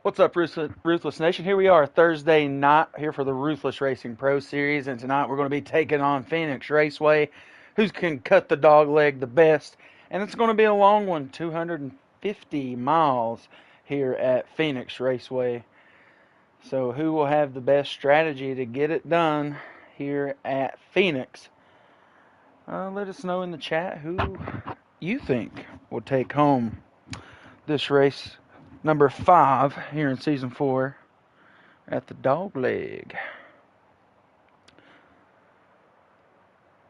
What's up, Ruthless Nation? Here we are Thursday night here for the Ruthless Racing Pro Series, and tonight we're going to be taking on Phoenix Raceway, who can cut the dog leg the best, and it's going to be a long one, 250 miles here at Phoenix Raceway. So who will have the best strategy to get it done here at Phoenix? Let us know in the chat who you think will take home this race number 5 here in season 4 at the dog leg.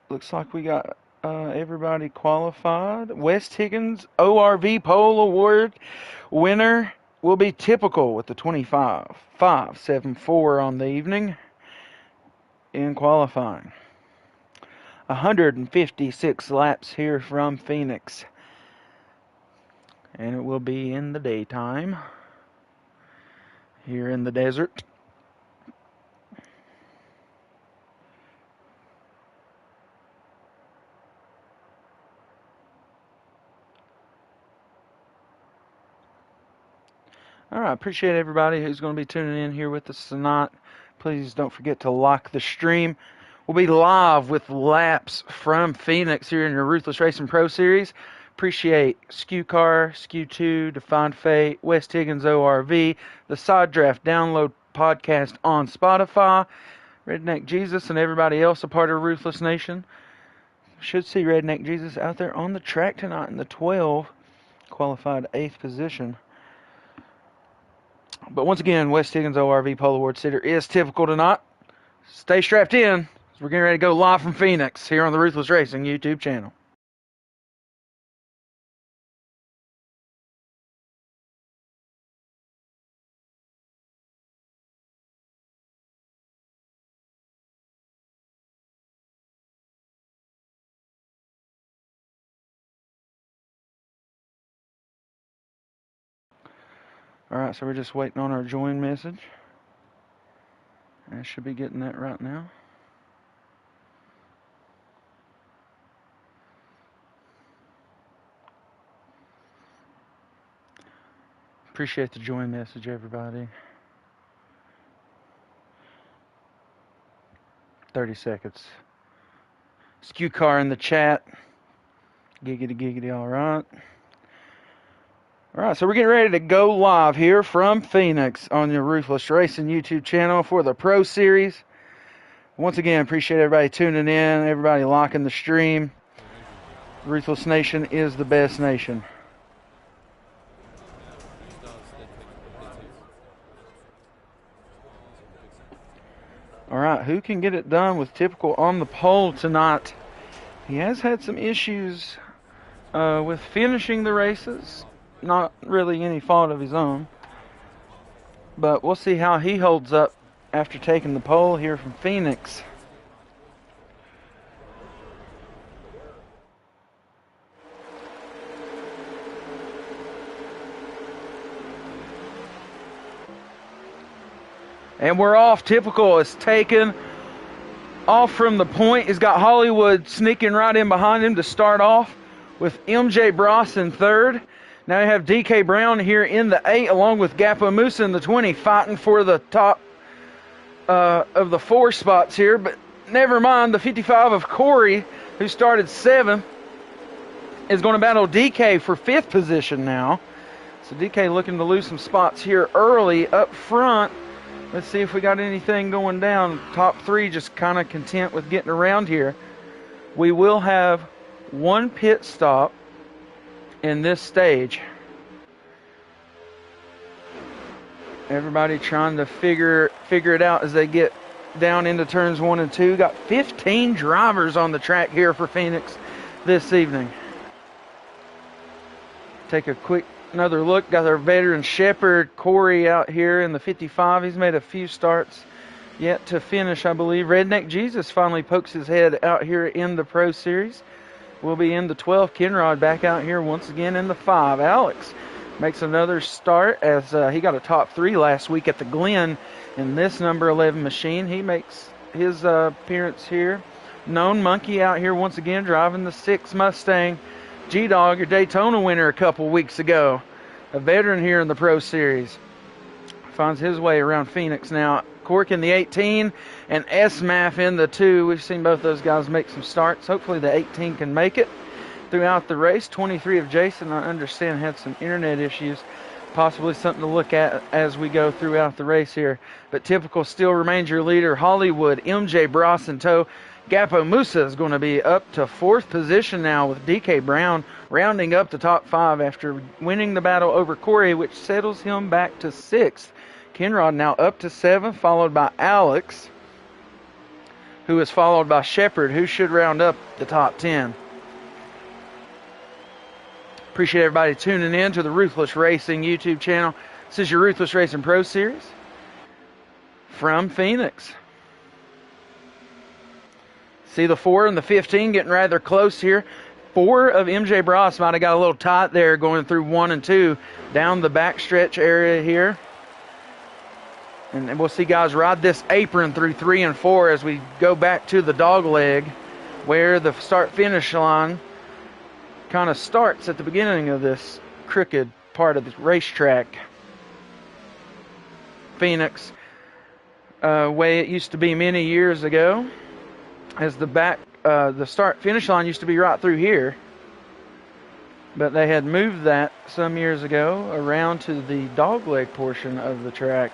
Looks like we got everybody qualified. West Higgins ORV Pole Award winner will be Typical with the 25.574 on the evening in qualifying. 156 laps here from Phoenix. And it will be in the daytime here in the desert. All right, appreciate everybody who's going to be tuning in here with us tonight. Please don't forget to like the stream. We'll be live with laps from Phoenix here in your Ruthless Racing Pro Series. Appreciate Skew Car, Skew 2, Defined Fate, West Higgins ORV, the Side Draft Download podcast on Spotify, Redneck Jesus, and everybody else a part of Ruthless Nation. Should see Redneck Jesus out there on the track tonight in the 12, qualified 8th position. But once again, West Higgins ORV Pole Award sitter is Typical tonight. Stay strapped in. We're getting ready to go live from Phoenix here on the Ruthless Racing YouTube channel. Alright, so we're just waiting on our join message. I should be getting that right now. Appreciate the join message, everybody. 30 seconds. Skew Car in the chat. Giggity, giggity, alright. Alright, so we're getting ready to go live here from Phoenix on your Ruthless Racing YouTube channel for the Pro Series. Once again, appreciate everybody tuning in, everybody liking the stream. Ruthless Nation is the best nation. Alright, who can get it done with Typical on the pole tonight? He has had some issues with finishing the races. Not really any fault of his own. But we'll see how he holds up after taking the pole here from Phoenix. And we're off. Typical is taken off from the point. He's got Hollywood sneaking right in behind him to start off with MJ Bross in third. Now you have DK Brown here in the 8 along with Gapo Musa in the 20 fighting for the top of the 4 spots here. But never mind, the 55 of Corey, who started 7th, is going to battle DK for 5th position now. So DK looking to lose some spots here early up front. Let's see if we got anything going down. Top 3 just kind of content with getting around here. We will have one pit stop in this stage. Everybody trying to figure it out as they get down into turns 1 and 2. Got 15 drivers on the track here for Phoenix this evening. Take a quick another look. Got our veteran Shepherd Corey out here in the 55. He's made a few starts yet to finish, I believe. Redneck Jesus finally pokes his head out here in the Pro Series. We'll be in the 12. Kenrod back out here once again in the 5. Alex makes another start as he got a top 3 last week at the Glen in this number 11 machine. He makes his appearance here. Known Monkey out here once again driving the 6 Mustang. G-Dog, your Daytona winner a couple weeks ago. A veteran here in the Pro Series. finds his way around Phoenix now. Cork in the 18 and S-Maff in the 2. We've seen both those guys make some starts. Hopefully the 18 can make it throughout the race. 23 of Jason, I understand, had some internet issues. Possibly something to look at as we go throughout the race here. But Typical still remains your leader. Hollywood, MJ Bross in tow. Gapo Musa is going to be up to 4th position now, with DK Brown rounding up the top 5 after winning the battle over Corey, which settles him back to 6th. Kenrod now up to 7th, followed by Alex, who is followed by Shepard, who should round up the top 10. Appreciate everybody tuning in to the Ruthless Racing YouTube channel. This is your Ruthless Racing Pro Series from Phoenix. See the 4 and the 15 getting rather close here. 4 of MJ Bross might have got a little tight there going through 1 and 2 down the backstretch area here. And we'll see guys ride this apron through 3 and 4 as we go back to the dog leg, where the start-finish line kind of starts at the beginning of this crooked part of the racetrack. Phoenix, way it used to be many years ago, as the start-finish line used to be right through here. But they had moved that some years ago around to the dogleg portion of the track.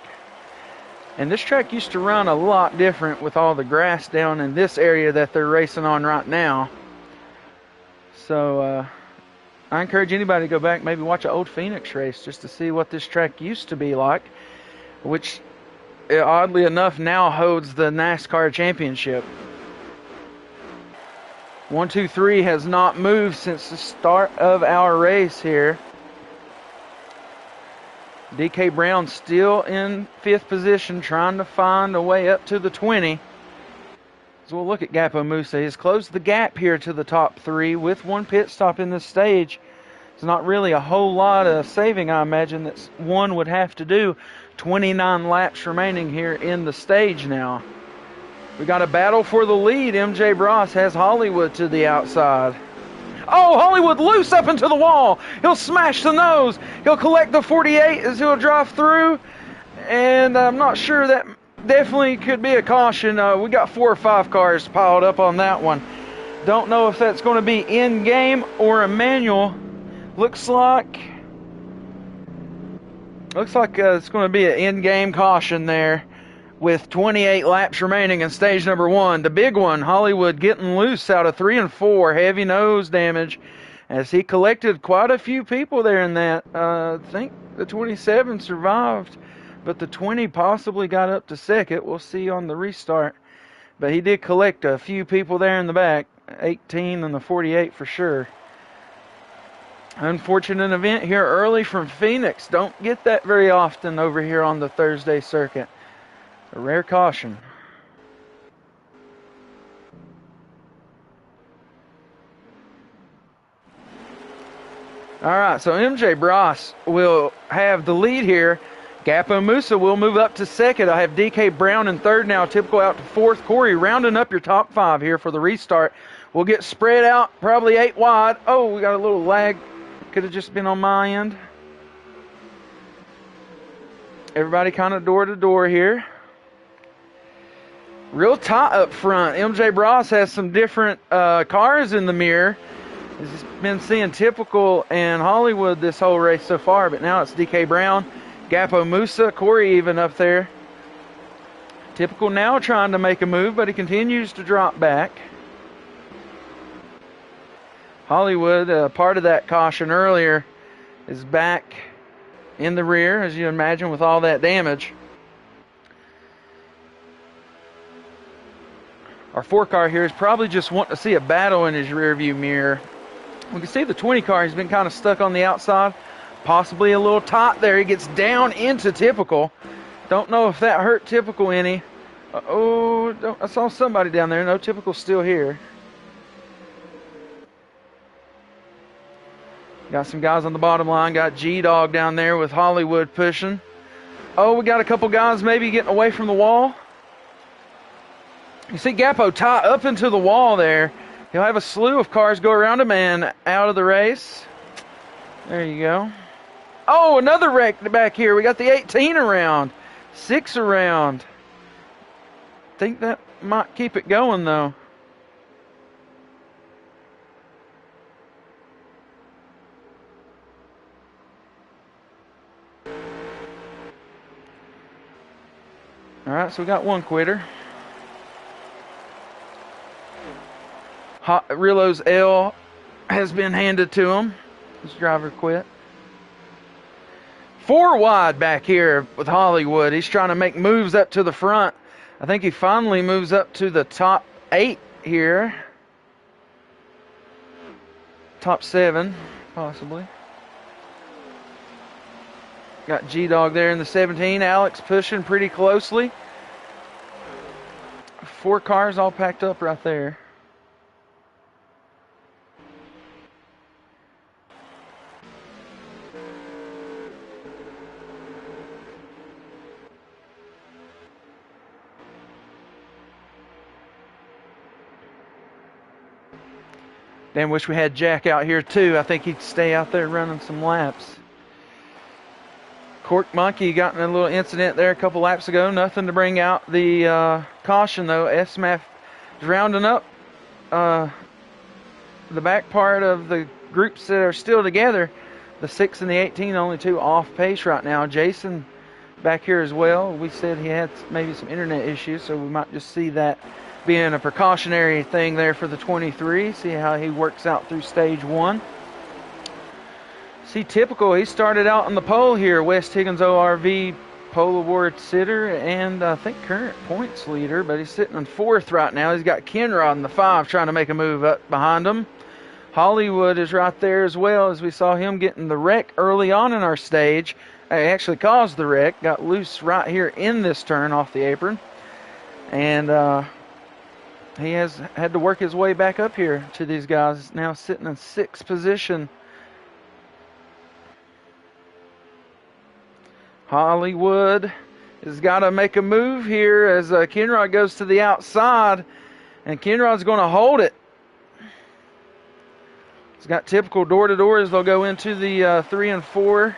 And this track used to run a lot different with all the grass down in this area that they're racing on right now. So I encourage anybody to go back, maybe watch an old Phoenix race just to see what this track used to be like, which oddly enough now holds the NASCAR championship. 1, 2, 3 has not moved since the start of our race here. DK Brown still in 5th position, trying to find a way up to the 20. So we'll look at Gapo Musa. He's closed the gap here to the top 3 with 1 pit stop in this stage. It's not really a whole lot of saving, I imagine, that one would have to do. 29 laps remaining here in the stage now. We got a battle for the lead. MJ Bross has Hollywood to the outside. Oh, Hollywood loose up into the wall. He'll smash the nose. He'll collect the 48 as he'll drive through. And I'm not sure, that definitely could be a caution. We got 4 or 5 cars piled up on that one. Don't know if that's going to be in-game or a manual. Looks like it's going to be an in-game caution there, with 28 laps remaining in stage number 1. The big one, Hollywood, getting loose out of 3 and 4. Heavy nose damage as he collected quite a few people there in that. I think the 27 survived, but the 20 possibly got up to 2nd. We'll see on the restart. But he did collect a few people there in the back. 18 and the 48 for sure. Unfortunate event here early from Phoenix. Don't get that very often over here on the Thursday circuit. A rare caution. All right, so MJ Bross will have the lead here. Gapo Musa will move up to 2nd. I have DK Brown in 3rd now. Typical out to 4th. Corey rounding up your top 5 here for the restart. We'll get spread out, probably 8 wide. Oh, we got a little lag. Could have just been on my end. Everybody kind of door to door here. Real tight up front. MJ Bross has some different cars in the mirror. He's been seeing Typical and Hollywood this whole race so far, but now it's DK Brown, Gapo Musa, Corey even up there. Typical now trying to make a move, but he continues to drop back. Hollywood, part of that caution earlier, is back in the rear, as you imagine, with all that damage. Our 4 car here is probably just wanting to see a battle in his rear view mirror. We can see the 20 car, he's been kind of stuck on the outside. Possibly a little tight there. He gets down into Typical. Don't know if that hurt Typical any. I saw somebody down there. No, Typical's still here. Got some guys on the bottom line. Got G-Dog down there with Hollywood pushing. Oh, we got a couple guys maybe getting away from the wall. You see Gapo tie up into the wall there. He'll have a slew of cars go around him and out of the race. There you go. Oh, another wreck back here. We got the 18 around. 6 around. Think that might keep it going though. All right, so we got one quitter. Rillo's L has been handed to him. His driver quit. 4 wide back here with Hollywood. He's trying to make moves up to the front. I think he finally moves up to the top 8 here. Top 7, possibly. Got G-Dog there in the 17. Alex pushing pretty closely. 4 cars all packed up right there. Damn, wish we had Jack out here too. I think he'd stay out there running some laps. Cork Monkey got in a little incident there a couple laps ago. Nothing to bring out the caution though. SMAF is rounding up the back part of the groups that are still together. The 6 and the 18, only 2 off pace right now. Jason back here as well. We said he had maybe some internet issues, so we might just see that being a precautionary thing there for the 23. See how he works out through stage 1. See, typical, he started out on the pole here. West Higgins ORV pole award sitter and I think current points leader, but he's sitting in 4th right now. He's got Kenrod in the 5 trying to make a move up behind him. Hollywood is right there as well, as we saw him getting the wreck early on in our stage. He actually caused the wreck, got loose right here in this turn off the apron. And he has had to work his way back up here to these guys. Now sitting in 6th position. Hollywood has got to make a move here as Kenrod goes to the outside. And Kenrod's going to hold it. He's got typical door-to-door as they'll go into the 3 and 4.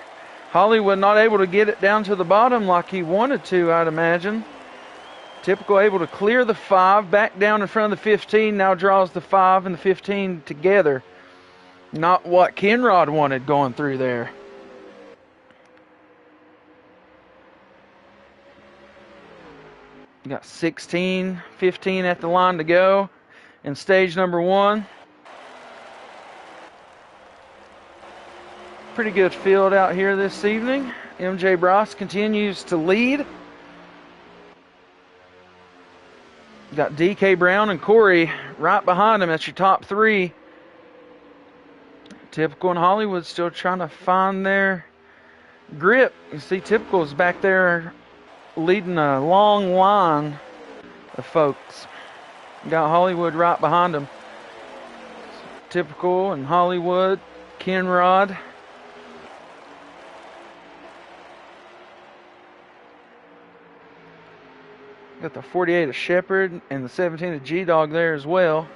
Hollywood not able to get it down to the bottom like he wanted to, I'd imagine. Typical able to clear the 5, back down in front of the 15, now draws the 5 and the 15 together. Not what Kenrod wanted going through there. You got 16, 15 at the line to go in stage number 1. Pretty good field out here this evening. MJ Bross continues to lead. You got DK Brown and Corey right behind him. That's your top 3. Typical and Hollywood still trying to find their grip. You see Typical's back there leading a long line of folks. You got Hollywood right behind him. Typical and Hollywood, Kenrod. Got the 48 of Shepherd and the 17 of G-Dog there as well.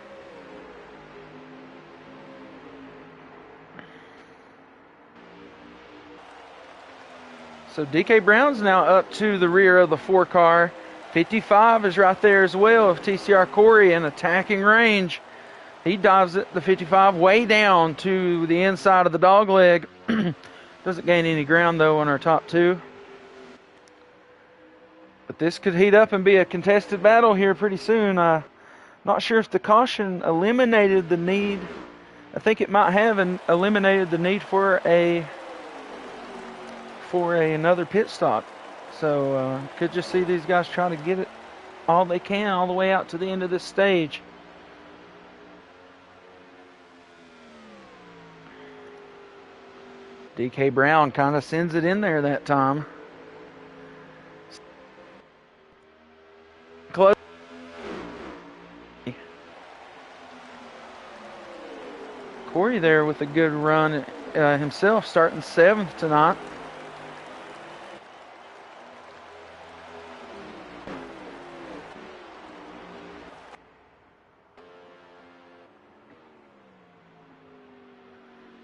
So DK Brown's now up to the rear of the 4 car. 55 is right there as well of TCR Corey in attacking range. He dives it, the 55 way down to the inside of the dog leg. Doesn't gain any ground though on our top 2. But this could heat up and be a contested battle here pretty soon. Not sure if the caution eliminated the need. I think it might have eliminated the need for another pit stop. So could just see these guys trying to get it all they can all the way out to the end of this stage. DK Brown kind of sends it in there that time. Close. Corey there with a good run himself, starting 7th tonight.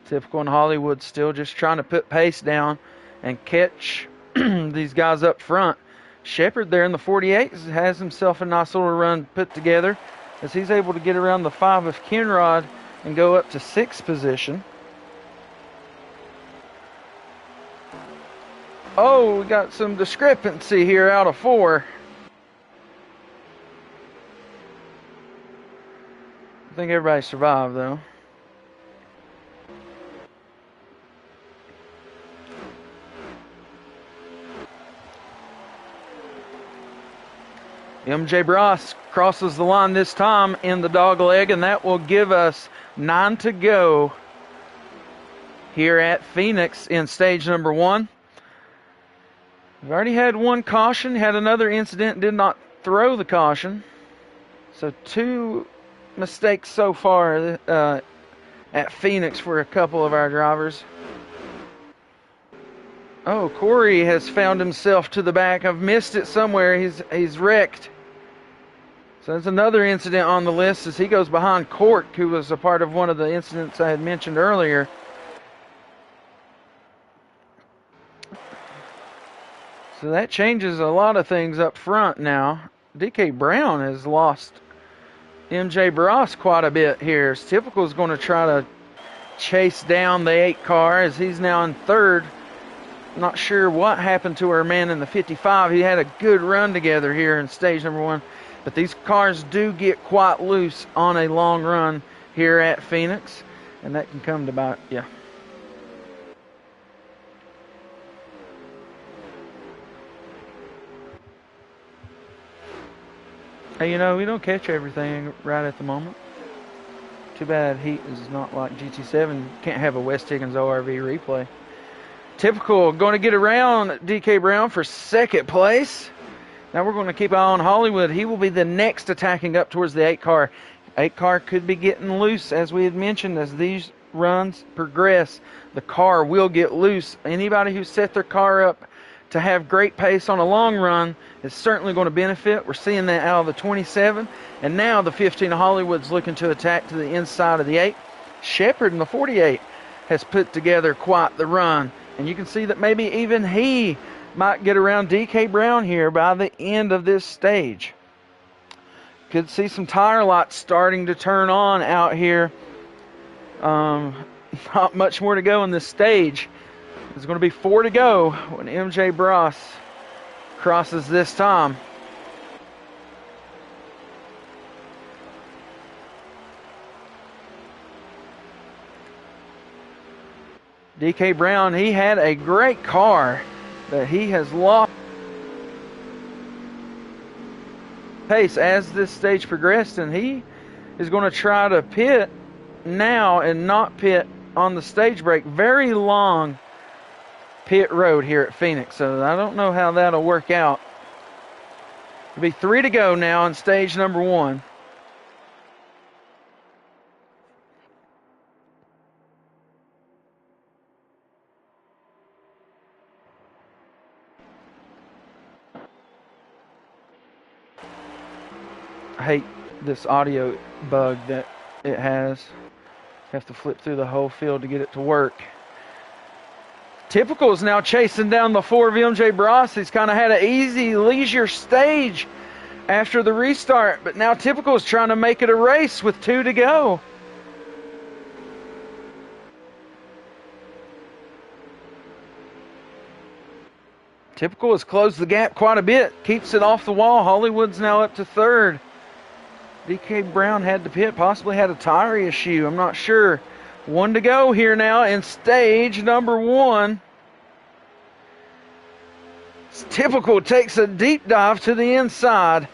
Typical in Hollywood still just trying to put pace down and catch these guys up front. Shepard there in the 48 has himself a nice little run put together as he's able to get around the 5 of Kenrod and go up to 6th position. Oh, we got some discrepancy here out of 4. I think everybody survived, though. MJ Bross crosses the line this time in the dog leg, and that will give us 9 to go here at Phoenix in stage number 1. We've already had 1 caution, had another incident, did not throw the caution. So 2 mistakes so far at Phoenix for a couple of our drivers. Oh, Corey has found himself to the back. I've missed it somewhere. He's wrecked. So there's another incident on the list as he goes behind Cork, who was a part of one of the incidents I had mentioned earlier. So that changes a lot of things up front now. DK Brown has lost MJ Barras quite a bit here. As Typical is going to try to chase down the 8 car as he's now in 3rd. Not sure what happened to our man in the 55. He had a good run together here in stage number 1. But these cars do get quite loose on a long run here at Phoenix. And that can come to bite you. Hey, you know, we don't catch everything right at the moment. Too bad Heat is not like GT7. Can't have a West Higgins ORV replay. Typical going to get around DK Brown for 2nd place. Now we're going to keep an eye on Hollywood. He will be the next attacking up towards the 8 car. 8 car could be getting loose, as we had mentioned. As these runs progress, the car will get loose. Anybody who set their car up to have great pace on a long run is certainly going to benefit. We're seeing that out of the 27. And now the 15 of Hollywood's looking to attack to the inside of the 8. Shepard in the 48 has put together quite the run. And you can see that maybe even he might get around DK Brown here by the end of this stage. Could see some tire lights starting to turn on out here. Not much more to go in this stage. There's going to be 4 to go when MJ Bross crosses this time. DK Brown, he had a great car that he has lost pace as this stage progressed, and he is going to try to pit now and not pit on the stage break. Very long pit road here at Phoenix, so I don't know how that'll work out. It'll be 3 to go now in stage number 1. I hate this audio bug that it has. Have to flip through the whole field to get it to work. Typical is now chasing down the 4 of MJ Bross. He's kind of had an easy leisure stage after the restart, but now Typical is trying to make it a race with 2 to go. Typical has closed the gap quite a bit, keeps it off the wall. Hollywood's now up to 3rd. DK Brown had to pit, possibly had a tire issue, I'm not sure. 1 to go here now in stage number 1. Typical takes a deep dive to the inside.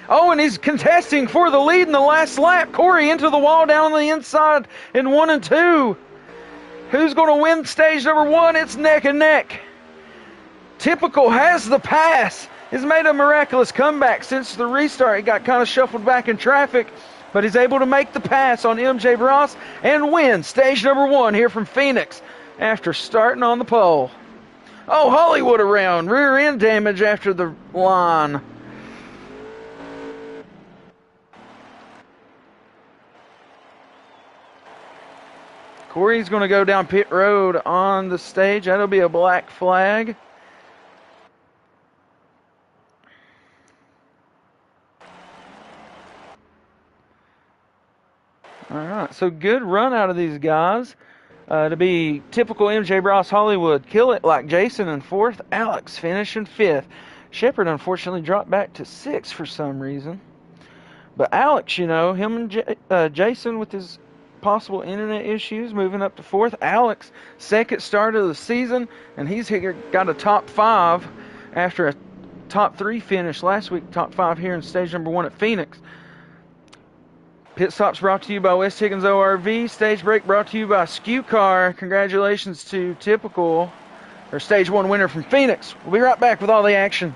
Oh, and he's contesting for the lead in the last lap. Corey into the wall down on the inside in 1 and 2. Who's going to win stage number 1? It's neck and neck. Typical has the pass. He's made a miraculous comeback since the restart. He got kind of shuffled back in traffic, but he's able to make the pass on MJ Bross and win stage number 1 here from Phoenix after starting on the pole. Oh, Hollywood around. Rear end damage after the line. Corey's going to go down pit road on the stage. That'll be a black flag. So good run out of these guys. To be typical MJ Bros Hollywood, Kill It Like Jason in 4th, Alex finishing 5th. Shepard unfortunately dropped back to 6th for some reason. But Alex, you know, him and Jason with his possible internet issues moving up to 4th. Alex, second start of the season, and he's here, got a top 5 after a top 3 finish last week, top 5 here in stage number 1 at Phoenix. Pit stops brought to you by West Higgins ORV. Stage break brought to you by Skew Car. Congratulations to typical, or stage 1 winner from Phoenix. We'll be right back with all the action.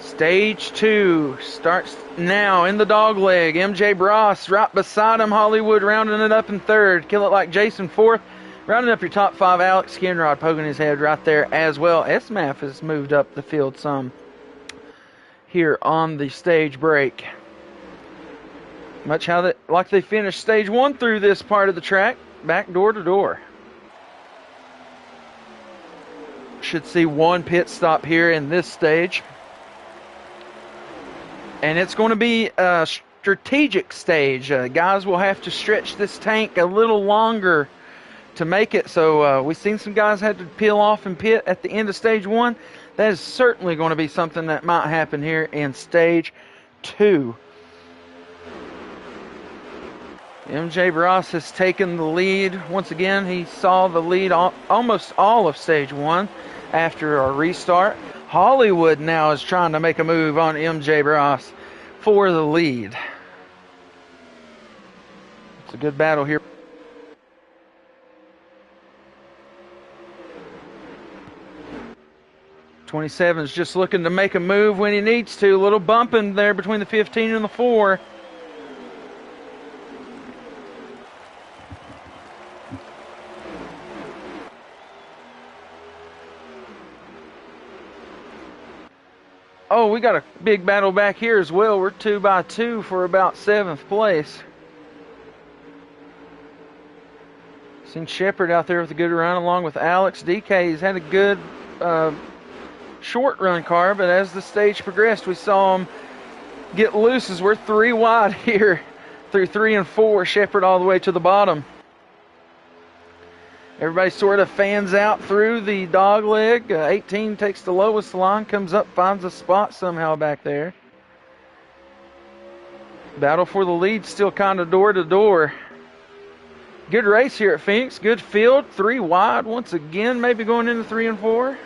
Stage 2 starts now in the dog leg. MJ Bros right beside him. Hollywood rounding it up in 3rd. Kill It Like Jason 4th. Rounding up your top 5, Alex Kinrod poking his head right there as well. SMAF has moved up the field some here on the stage break. Much like they finished stage 1 through this part of the track, back door to door. Should see 1 pit stop here in this stage. And it's going to be a strategic stage. Guys will have to stretch this tank a little longer to make it. So we've seen some guys had to peel off and pit at the end of stage 1. That is certainly going to be something that might happen here in stage 2. MJ Bros has taken the lead. Once again, he saw the lead almost all of stage 1 after a restart. Hollywood now is trying to make a move on MJ Bros for the lead. It's a good battle here. '27 is just looking to make a move when he needs to. A little bumping there between the 15 and the 4. Oh, we got a big battle back here as well. We're 2 by 2 for about 7th place. Seen Shepard out there with a good run along with Alex. DK has had a good short run car, but as the stage progressed, we saw him get loose as we're 3 wide here through 3 and 4. Shepard all the way to the bottom. Everybody sort of fans out through the dog leg. 18 takes the lowest line, comes up, finds a spot somehow back there. Battle for the lead still kind of door to door. Good race here at Phoenix. Good field. 3 wide once again, maybe going into 3 and 4.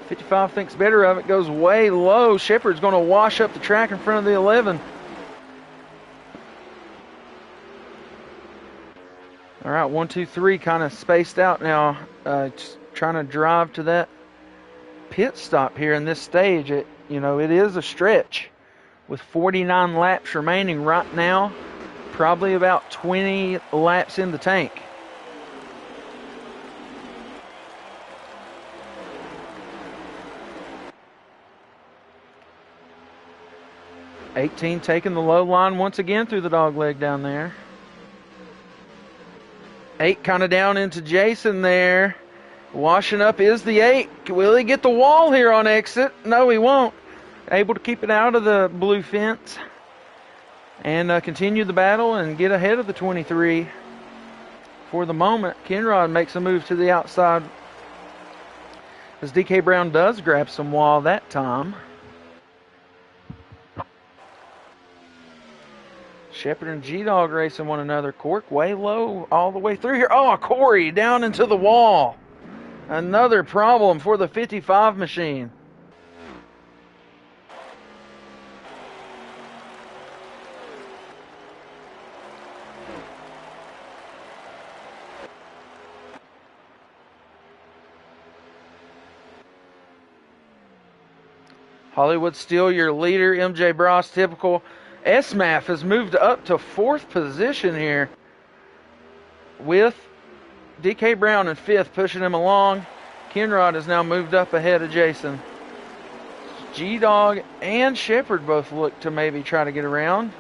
55 thinks better of it. Goes way low. Shepard's going to wash up the track in front of the 11. All right, 1, 2, 3 kind of spaced out now. Just trying to drive to that pit stop here in this stage. It is a stretch with 49 laps remaining right now. Probably about 20 laps in the tank. '18 taking the low line once again through the dog leg down there. 8 kind of down into Jason there. Washing up is the 8. Will he get the wall here on exit? No, he won't. Able to keep it out of the blue fence and continue the battle and get ahead of the 23. For the moment, Kinrod makes a move to the outside as DK Brown does grab some wall that time. Shepard and G-Dog racing one another. Cork way low all the way through here. Oh, Corey down into the wall. Another problem for the 55 machine. Hollywood still your leader. MJ Bros typical SMAF has moved up to 4th position here with DK Brown in 5th, pushing him along. Kenrod has now moved up ahead of Jason. G-Dog and Shepard both look to maybe try to get around.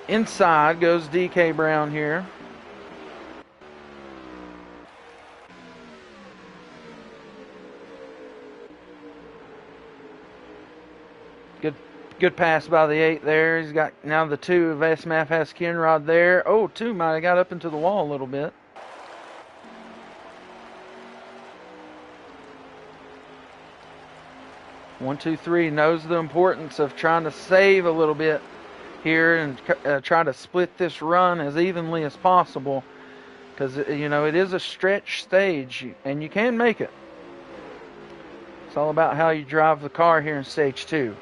Inside goes DK Brown here. Good pass by the 8 there. He's got now the 2 of SMAF has Kenrod there. Oh, 2 might have got up into the wall a little bit. One, two, three knows the importance of trying to save a little bit here and try to split this run as evenly as possible, because you know it is a stretch stage and you can make it. It's all about how you drive the car here in stage 2.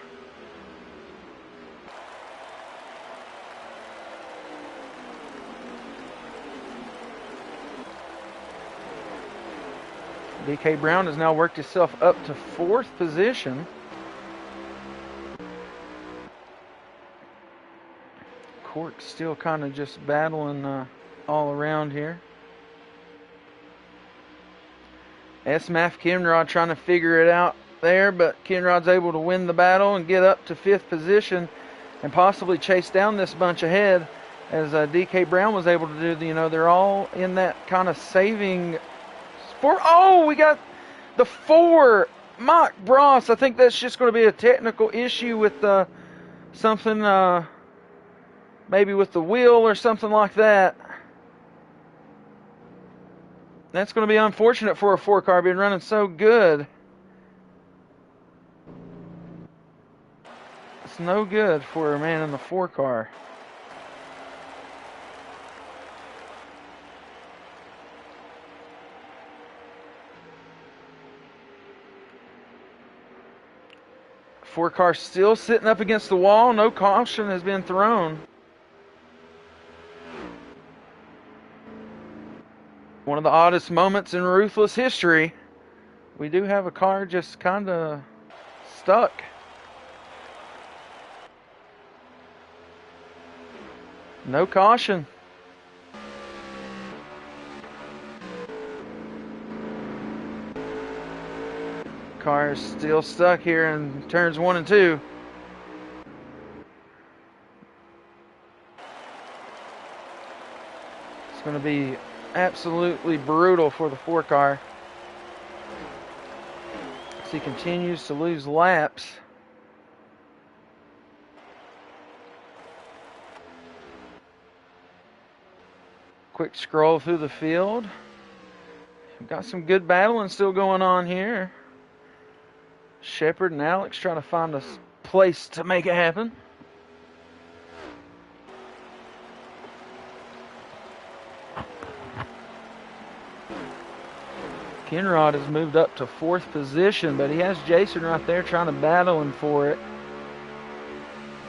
DK Brown has now worked himself up to 4th position. Cork still kind of just battling all around here. SMAF Kenrod trying to figure it out there, but Kenrod's able to win the battle and get up to 5th position and possibly chase down this bunch ahead, as DK Brown was able to do. You know, they're all in that kind of saving. Oh, we got the 4. Mach Bross. I think that's just going to be a technical issue with something, maybe with the wheel or something like that. That's going to be unfortunate for a 4 car being running so good. It's no good for a man in the 4 car. Four car still sitting up against the wall. No caution has been thrown. One of the oddest moments in Ruthless history. We do have a car just kind of stuck. No caution. Car is still stuck here in turns 1 and 2. It's going to be absolutely brutal for the 4 car as he continues to lose laps. Quick scroll through the field. We've got some good battling still going on here. Shepard and Alex trying to find a place to make it happen. Kenrod has moved up to 4th position, but he has Jason right there trying to battle him for it.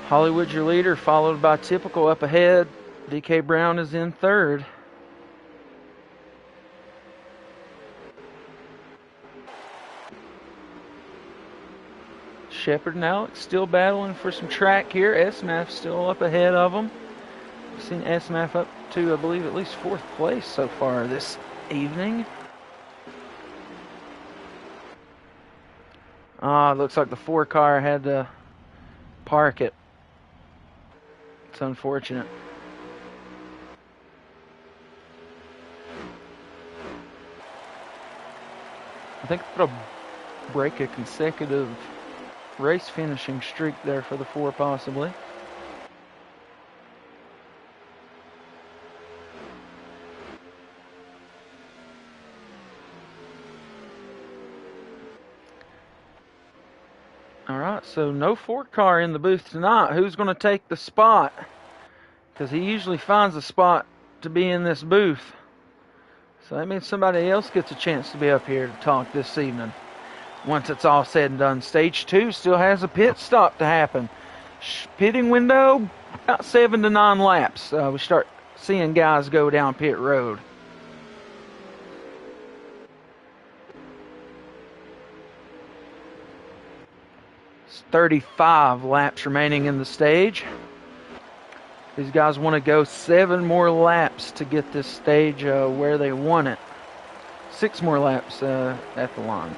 Hollywood's your leader, followed by Typical up ahead. DK Brown is in 3rd. Shepard and Alex still battling for some track here. SMAF still up ahead of them. We've seen SMAF up to, I believe, at least 4th place so far this evening. It looks like the 4 car had to park it. It's unfortunate. I think it'll break a consecutive race finishing streak there for the 4 possibly. All right, so no 4 car in the booth tonight. Who's going to take the spot? Because he usually finds a spot to be in this booth. So that means somebody else gets a chance to be up here to talk this evening. Once it's all said and done, stage 2 still has a pit stop to happen. Pitting window, about 7 to 9 laps. We start seeing guys go down pit road. It's 35 laps remaining in the stage. These guys want to go 7 more laps to get this stage where they want it. 6 more laps at the line.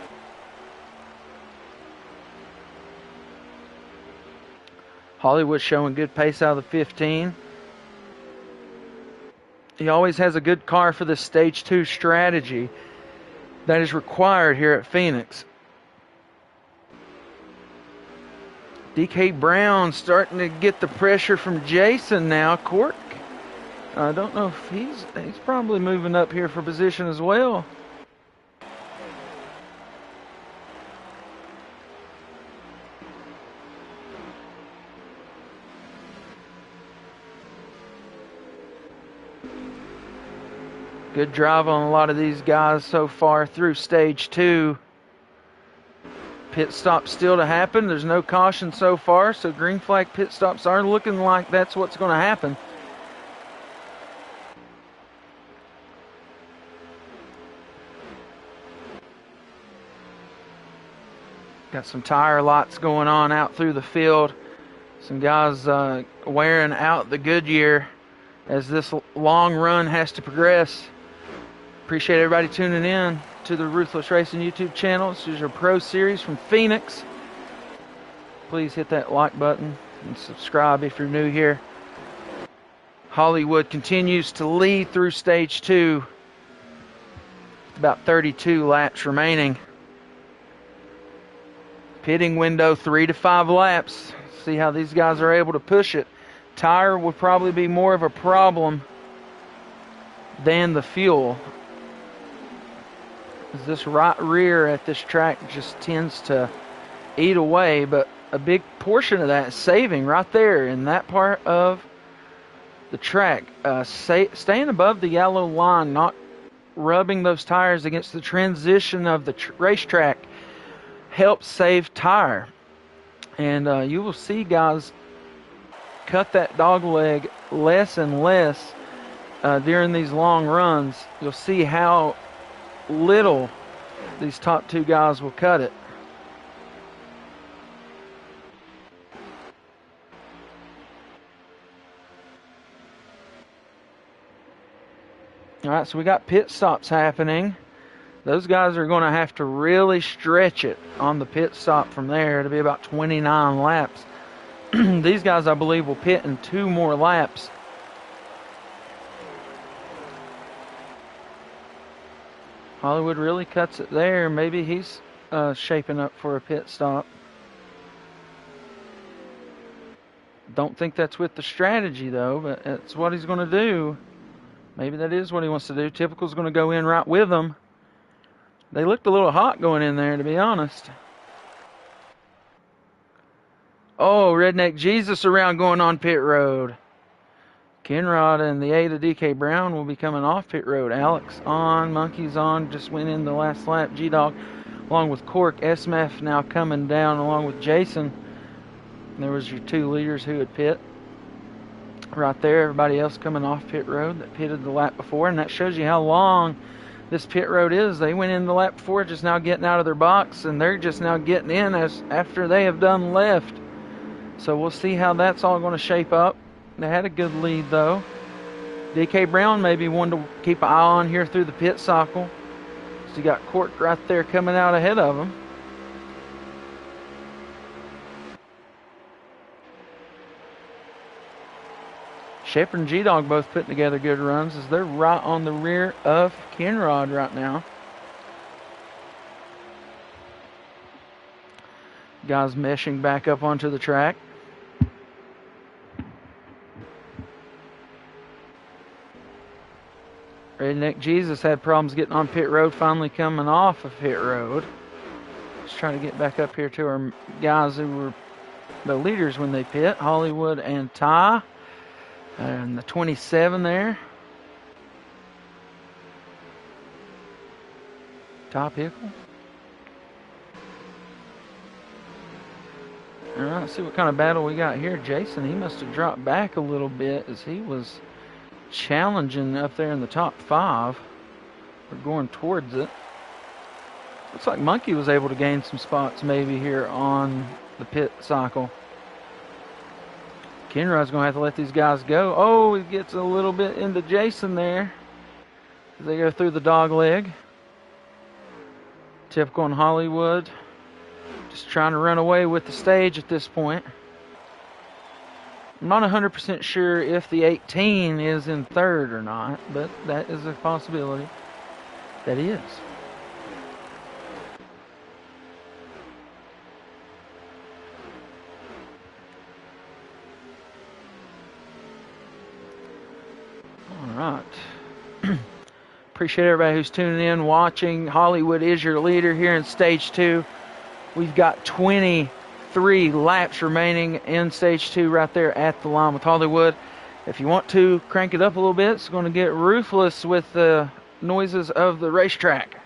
Hollywood showing good pace out of the 15. He always has a good car for the Stage 2 strategy that is required here at Phoenix. DK Brown starting to get the pressure from Jason now. Cork, I don't know if he's probably moving up here for position as well. Good drive on a lot of these guys so far through Stage 2. Pit stop still to happen. There's no caution so far, so green flag pit stops are looking like that's what's going to happen. Got some tire lots going on out through the field. Some guys wearing out the Goodyear as this long run has to progress. Appreciate everybody tuning in to the Ruthless Racing YouTube channel. This is your Pro Series from Phoenix. Please hit that like button and subscribe if you're new here. Hollywood continues to lead through Stage 2. About 32 laps remaining. Pitting window 3 to 5 laps. See how these guys are able to push it. Tire will probably be more of a problem than the fuel. This right rear at this track just tends to eat away, but a big portion of that is saving right there in that part of the track. Staying above the yellow line, not rubbing those tires against the transition of the racetrack helps save tire. And you will see guys cut that dog leg less and less during these long runs. You'll see how little these top 2 guys will cut it. All right, so we got pit stops happening. Those guys are going to have to really stretch it on the pit stop from there to be about 29 laps. These guys, I believe, will pit in 2 more laps. Hollywood really cuts it there. Maybe he's shaping up for a pit stop. Don't think that's with the strategy, though, but it's what he's going to do. Maybe that is what he wants to do. Typical's going to go in right with him. They looked a little hot going in there, to be honest. Oh, Redneck Jesus around going on pit road. Kenrod and the 8 of DK Brown will be coming off pit road. Alex on, Monkey's on, just went in the last lap. G-Dog along with Cork. SMF now coming down along with Jason. And there was your 2 leaders who had pit. Right there, everybody else coming off pit road that pitted the lap before. And that shows you how long this pit road is. They went in the lap before, just now getting out of their box, and they're just now getting in after they have done left. So we'll see how that's all going to shape up. They had a good lead, though. DK Brown maybe one to keep an eye on here through the pit cycle. So you got Cork right there coming out ahead of him. Shepherd and G-Dog both putting together good runs as they're right on the rear of Kenrod right now. Guys meshing back up onto the track. Redneck Jesus had problems getting on pit road, finally coming off of pit road. Let's try to get back up here to our guys who were the leaders when they pit. Hollywood and Ty. And the 27 there. Ty Pickle. All right, let's see what kind of battle we got here. Jason, he must have dropped back a little bit as he was challenging up there in the top 5. We're going towards it. Looks like Monkey was able to gain some spots maybe here on the pit cycle. Kinrod's going to have to let these guys go. Oh, he gets a little bit into Jason there as they go through the dog leg. Typical in Hollywood. Just trying to run away with the stage at this point. I'm not 100% sure if the 18 is in third or not, but that is a possibility that he is. All right. Appreciate everybody who's tuning in, watching. Hollywood is your leader here in Stage 2. We've got 23 laps remaining in Stage 2 right there at the line with Hollywood. If you want to crank it up a little bit, it's going to get ruthless with the noises of the racetrack.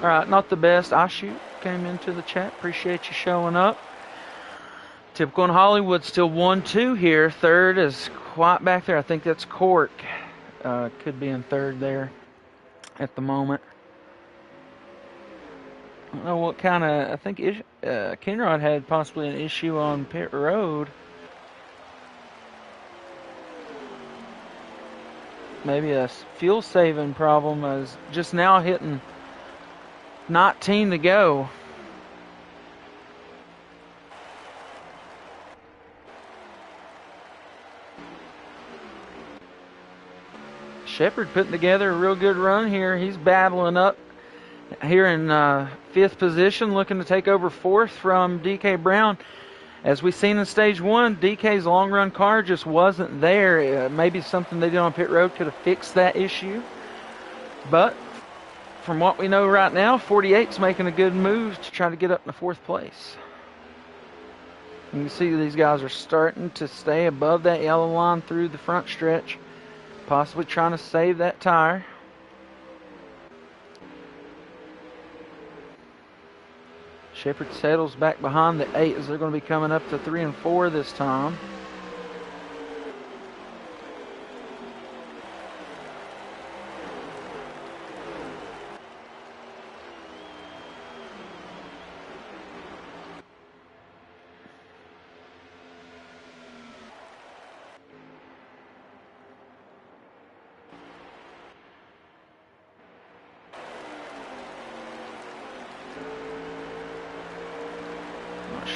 All right, not the best. I shoot came into the chat. Appreciate you showing up. Typical in Hollywood, still 1-2 here. Third is quite back there. I think that's Cork. Could be in third there at the moment. I don't know what kind of. I think Kinrod had possibly an issue on pit road. Maybe a fuel saving problem. Is just now hitting 19 to go. Shepard putting together a real good run here. He's battling up here in 5th position, looking to take over 4th from DK Brown. As we've seen in Stage 1, DK's long run car just wasn't there. Maybe something they did on pit road could have fixed that issue. But from what we know right now, 48's making a good move to try to get up in the 4th place. You can see these guys are starting to stay above that yellow line through the front stretch, possibly trying to save that tire. Shepard settles back behind the 8 as they're going to be coming up to 3 and 4 this time.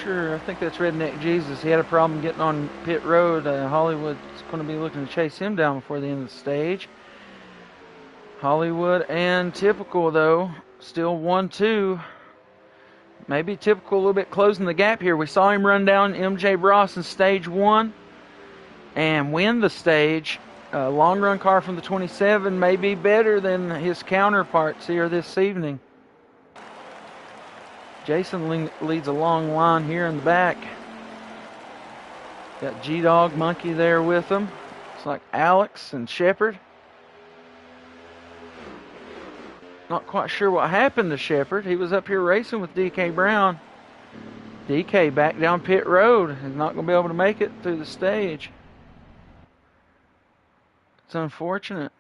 Sure, I think that's Redneck Jesus. He had a problem getting on pit road. Hollywood's going to be looking to chase him down before the end of the stage. Hollywood and Typical, though, still 1-2. Maybe Typical a little bit closing the gap here. We saw him run down MJ Bross in Stage 1 and win the stage. Long run car from the 27 may be better than his counterparts here this evening. Jason leads a long line here in the back. Got G-Dog Monkey there with him. It's like Alex and Shepard. Not quite sure what happened to Shepard. He was up here racing with DK Brown. DK back down pit road. He's not going to be able to make it through the stage. It's unfortunate.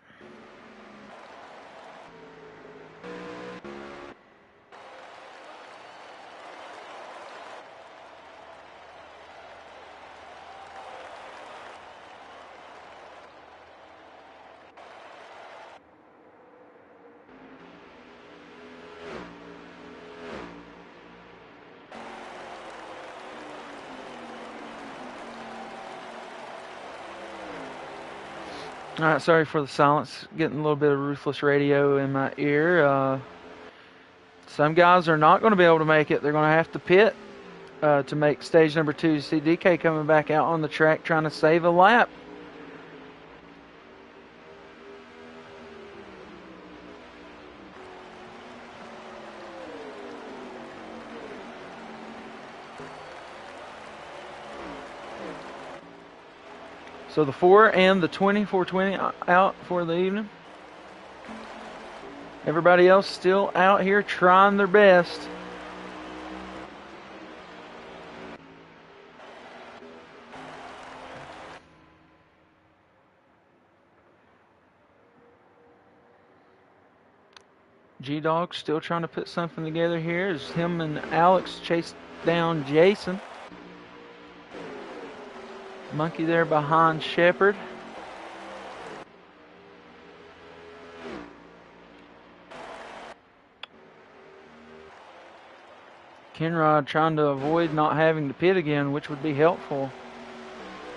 All right, sorry for the silence. Getting a little bit of Ruthless radio in my ear. Some guys are not going to be able to make it. They're going to have to pit to make stage number 2. You see DK coming back out on the track trying to save a lap. So the 4 and the 420 out for the evening. Everybody else still out here trying their best. G-Dog still trying to put something together here as him and Alex chase down Jason. Monkey there behind Shepard. Kenrod trying to avoid not having to pit again, which would be helpful,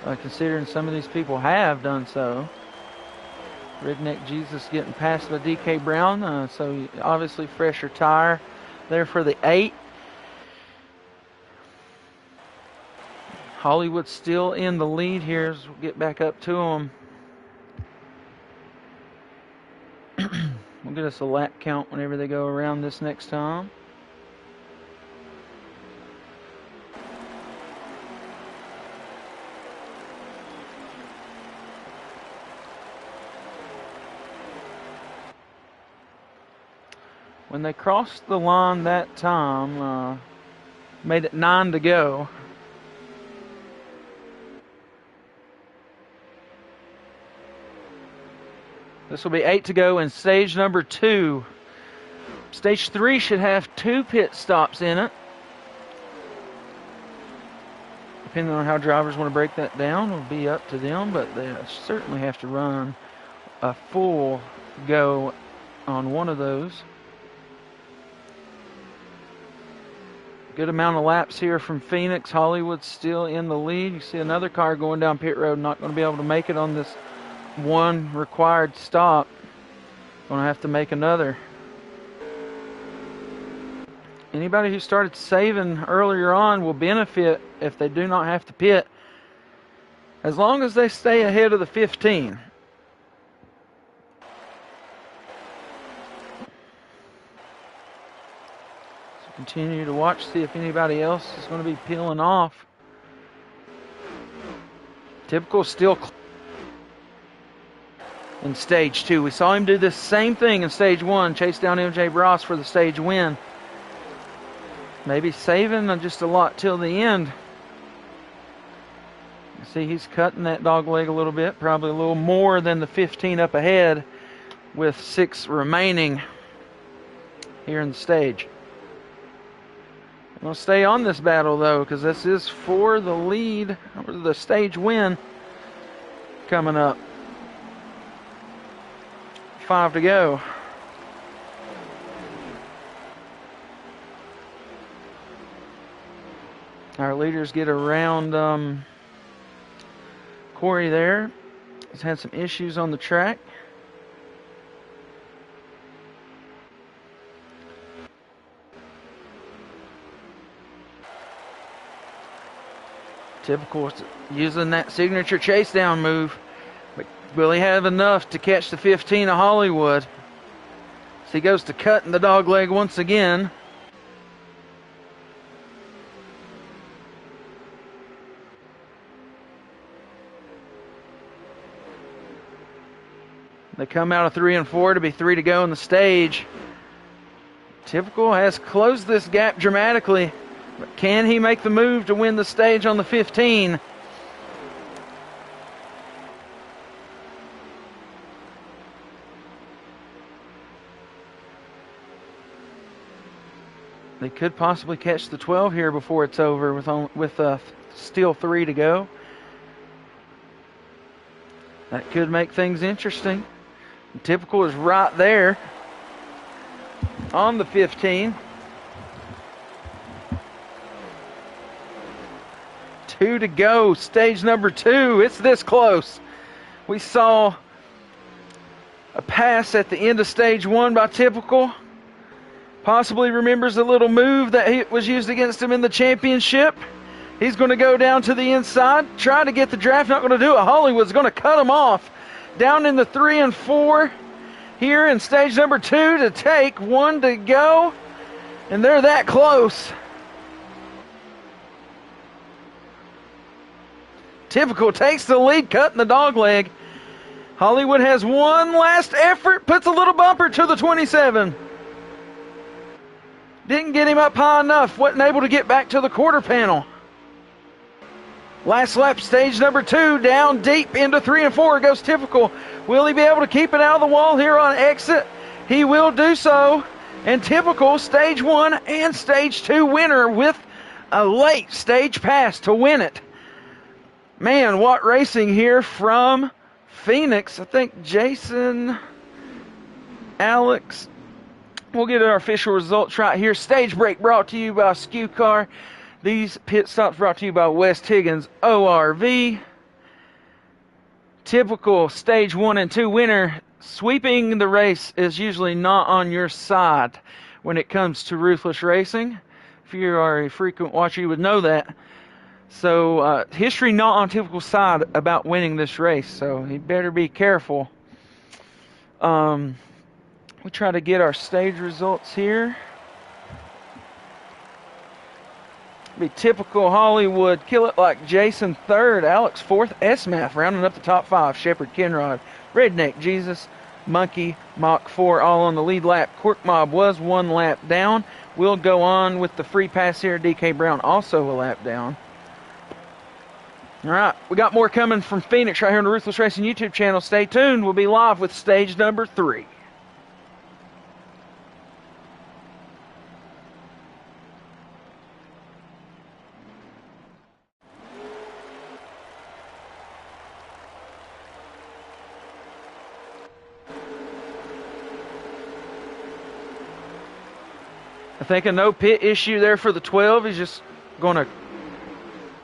considering some of these people have done so. Redneck Jesus getting passed by DK Brown, so obviously fresher tire there for the 8. Hollywood still in the lead here as we'll get back up to him. We'll get us a lap count whenever they go around this next time. When they crossed the line that time, made it 9 to go. This will be 8 to go in stage number 2. Stage 3 should have 2 pit stops in it. Depending on how drivers want to break that down, it'll be up to them, but they certainly have to run a full go on one of those. Good amount of laps here from Phoenix. Hollywood's still in the lead. You see another car going down pit road, not going to be able to make it on this one required stop. Going to have to make another. Anybody who started saving earlier on will benefit if they do not have to pit, as long as they stay ahead of the 15. So continue to watch, see if anybody else is going to be peeling off. Typical still in stage 2. We saw him do the same thing in stage 1, chase down MJ Bross for the stage win. Maybe saving just a lot till the end. You see he's cutting that dog leg a little bit, probably a little more than the 15 up ahead with 6 remaining here in the stage. We'll stay on this battle though, because this is for the lead, or the stage win coming up. 5 to go. Our leaders get around Corey there. He's had some issues on the track. Typical, using that signature chase down move. But will he have enough to catch the 15 of Hollywood? So he goes to cutting the dog leg once again. They come out of 3 and 4 to be 3 to go in the stage. Typical has closed this gap dramatically. But can he make the move to win the stage on the 15? They could possibly catch the 12 here before it's over with still 3 to go. That could make things interesting. Typical is right there on the 15. 2 to go, stage number 2. It's this close. We saw A pass at the end of stage 1 by Typical. Possibly remembers a little move that was used against him in the championship. He's going to go down to the inside, try to get the draft. Not going to do it. Hollywood's going to cut him off. Down in the 3 and 4 here in stage number 2 to take. 1 to go. And they're that close. Typical takes the lead, cutting the dog leg. Hollywood has one last effort, puts a little bumper to the 27. Didn't get him up high enough, wasn't able to get back to the quarter panel. Last lap, stage number 2, down deep into 3 and 4 goes Typical. Will he be able to keep it out of the wall here on exit? He will do so. And Typical, stage 1 and stage 2 winner with a late stage pass to win it. Man, what racing here from Phoenix. I think Jason, Alex. We'll get our official results right here. Stage break brought to you by Skew Car. These pit stops brought to you by West Higgins ORV. Typical stage 1 and 2 winner. Sweeping the race is usually not on your side when it comes to Ruthless Racing. If you are a frequent watcher, you would know that. So history not on Typical's side about winning this race, so he better be careful. We try to get our stage results here. Be Typical Hollywood, Kill It Like Jason 3rd, Alex 4th, S-Math rounding up the top 5, Shepherd Kenrod, Redneck Jesus, Monkey, Mach 4 all on the lead lap. Cork Mob was 1 lap down. We'll go on with the free pass here. DK Brown also a lap down. All right, we got more coming from Phoenix right here on the Ruthless Racing YouTube channel. Stay tuned. We'll be live with stage number 3. I think a no pit issue there for the 12. He's just going to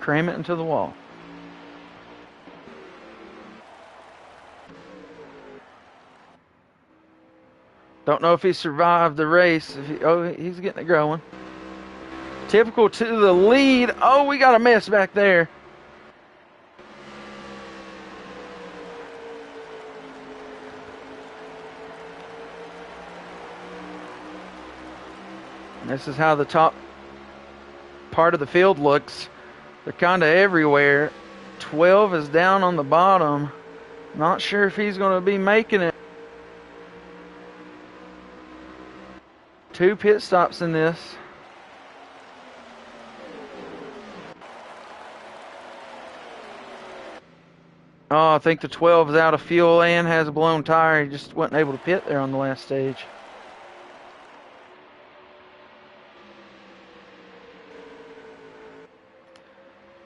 cram it into the wall. Don't know if he survived the race. He's getting it going. Typical to the lead. Oh, we got a mess back there. This is how the top part of the field looks. They're kind of everywhere. 12 is down on the bottom. Not sure if he's going to be making it. 2 pit stops in this. Oh, I think the 12 is out of fuel and has a blown tire. He just wasn't able to pit there on the last stage.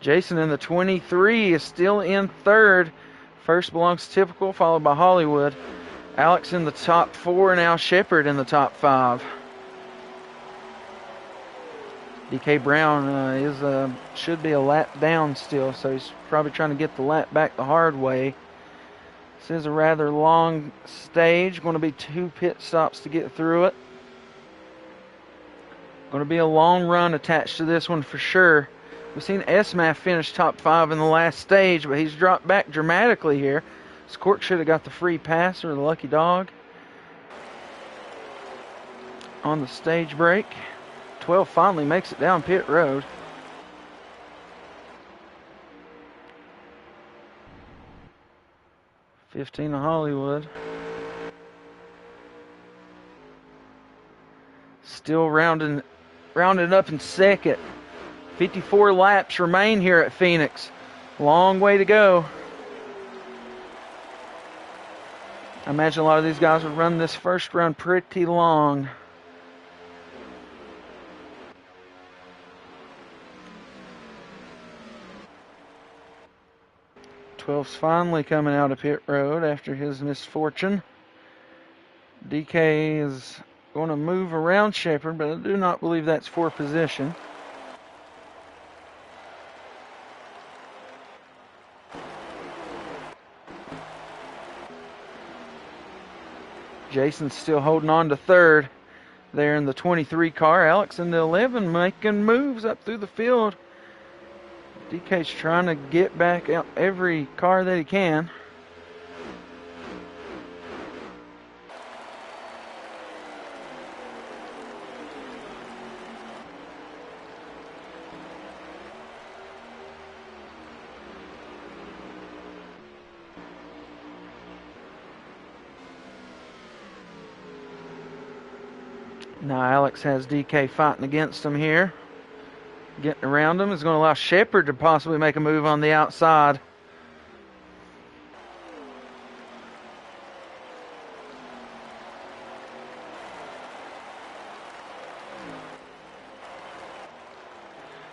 Jason in the 23 is still in 3rd. First belongs to Typical, followed by Hollywood. Alex in the top 4, now Shepherd in the top 5. DK Brown should be a lap down still, so he's probably trying to get the lap back the hard way. This is a rather long stage. Going to be 2 pit stops to get through it. Going to be a long run attached to this one for sure. We've seen S-Math finish top 5 in the last stage, but he's dropped back dramatically here. Scork should have got the free pass or the lucky dog on the stage break. 12 finally makes it down pit road. $15 to Hollywood. Still rounding up in second. 54 laps remain here at Phoenix. Long way to go. I imagine a lot of these guys would run this first run pretty long. Twelve's finally coming out of pit road after his misfortune. DK is going to move around Shepherd, but I do not believe that's for position. Jason's still holding on to third there in the 23 car. Alex in the 11 making moves up through the field. DK's trying to get back out every car that he can. Now Alex has DK fighting against him here. Getting around him is going to allow Shepard to possibly make a move on the outside.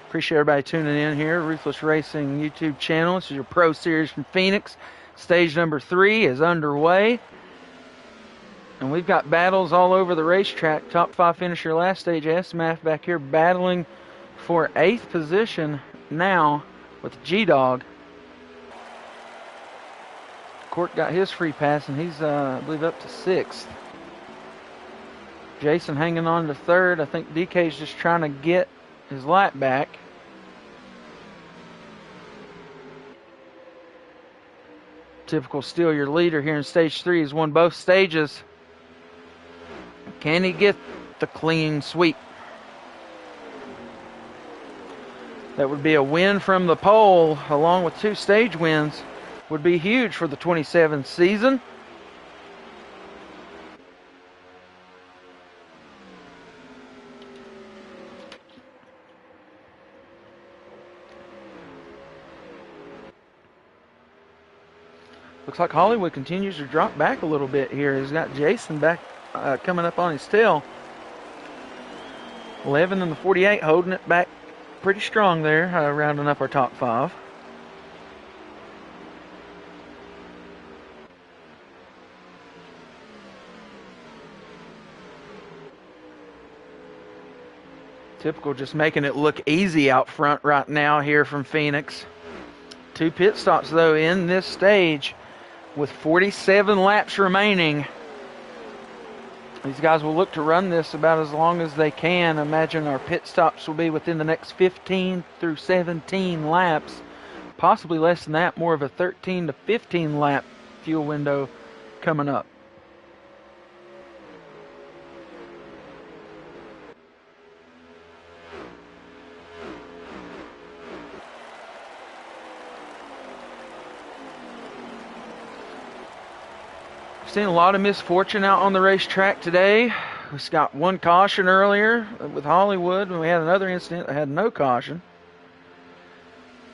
Appreciate everybody tuning in here. Ruthless Racing YouTube channel. This is your Pro Series from Phoenix. Stage number 3 is underway. And we've got battles all over the racetrack. Top 5 finisher last stage. SMAF back here battling for 8th position now with G-Dog. Court got his free pass, and he's, I believe, up to 6th. Jason hanging on to 3rd. I think DK's just trying to get his lap back. Typical Steele, your leader here in stage 3, has won both stages. Can he get the clean sweep? That would be a win from the pole, along with 2 stage wins. Would be huge for the 27th season. Looks like Hollywood continues to drop back a little bit here. He's got Jason back coming up on his tail. 11 and the 48 holding it back pretty strong there, rounding up our top 5. Typical just making it look easy out front right now here from Phoenix. 2 pit stops though in this stage with 47 laps remaining. These guys will look to run this about as long as they can. Imagine our pit stops will be within the next 15 through 17 laps. Possibly less than that, more of a 13 to 15 lap fuel window coming up. Seen a lot of misfortune out on the racetrack today. We got 1 caution earlier with Hollywood, and we had another incident that had no caution.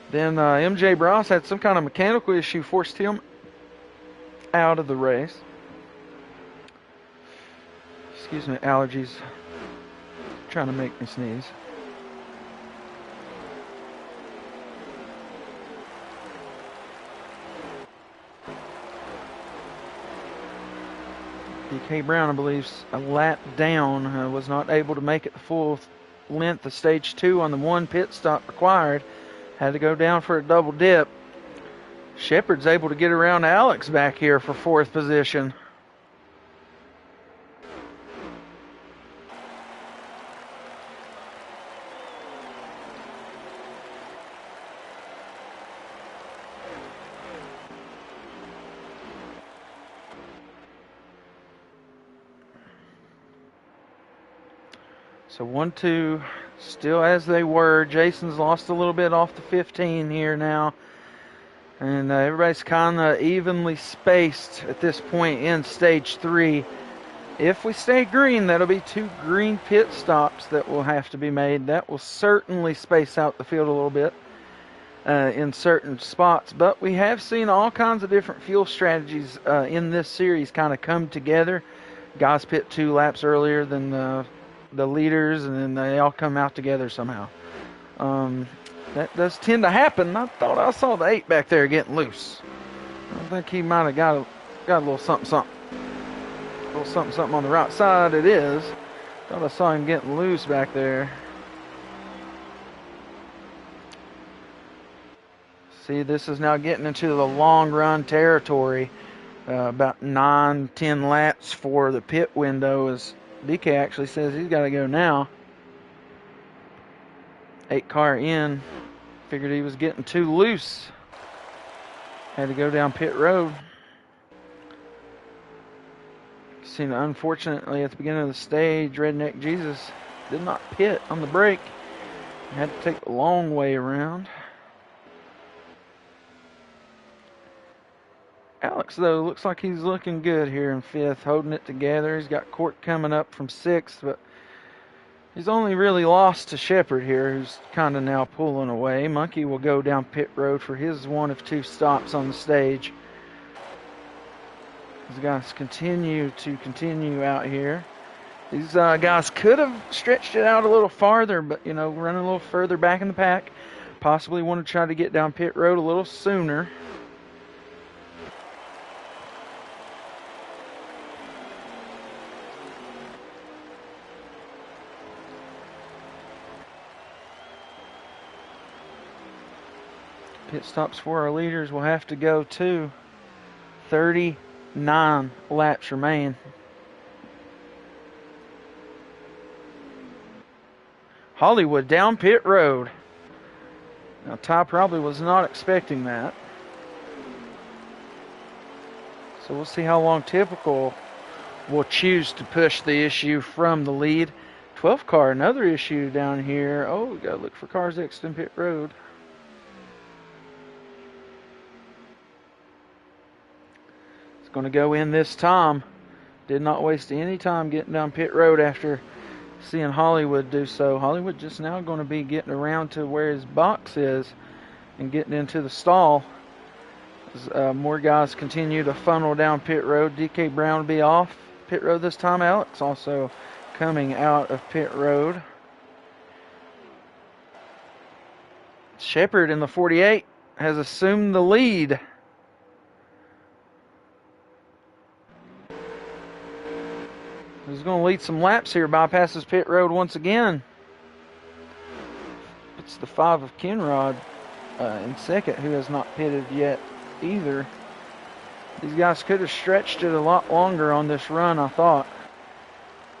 Then MJ Bross had some kind of mechanical issue, forced him out of the race. Excuse me, allergies trying to make me sneeze. DK Brown, I believe, a lap down, was not able to make it the full length of stage 2 on the 1 pit stop required. Had to go down for a double dip. Shepard's able to get around Alex back here for 4th position. So 1-2 still as they were. Jason's lost a little bit off the 15 here now. And everybody's kind of evenly spaced at this point in stage 3. If we stay green, that'll be 2 green pit stops that will have to be made. That will certainly space out the field a little bit in certain spots. But we have seen all kinds of different fuel strategies in this series kind of come together. Guys pit 2 laps earlier than the leaders, and then they all come out together somehow. That does tend to happen. I thought I saw the 8 back there getting loose. I think he might have got a little something. A little something on the right side. It is. Thought I saw him getting loose back there. See, this is now getting into the long run territory. about 9-10 laps for the pit window, as DK actually says he's got to go now. 8 car in. Figured he was getting too loose. Had to go down pit road. Seen, unfortunately, at the beginning of the stage, Redneck Jesus did not pit on the brake. Had to take the long way around. Alex, though, looks like he's looking good here in 5th, holding it together. He's got Court coming up from 6th, but he's only really lost to Shepard here, who's kind of now pulling away. Monkey will go down pit road for his 1 of 2 stops on the stage. These guys continue out here. These guys could have stretched it out a little farther, but, you know, running a little further back in the pack. Possibly want to try to get down pit road a little sooner. Pit stops for our leaders will have to go to 39 laps remain. Hollywood down pit road. Now Ty probably was not expecting that. So we'll see how long Typical will choose to push the issue from the lead. 12 car, another issue down here. Oh, we gotta look for cars exiting pit road. Going to go in this time. Did not waste any time getting down pit road after seeing Hollywood do so. Hollywood just now going to be getting around to where his box is and getting into the stall. As more guys continue to funnel down pit road. DK Brown will be off pit road this time. Alex also coming out of pit road. Shepard in the 48 has assumed the lead. He's going to lead some laps here, bypasses pit road once again. It's the 5 of Kenrod in 2nd, who has not pitted yet either. These guys could have stretched it a lot longer on this run, I thought.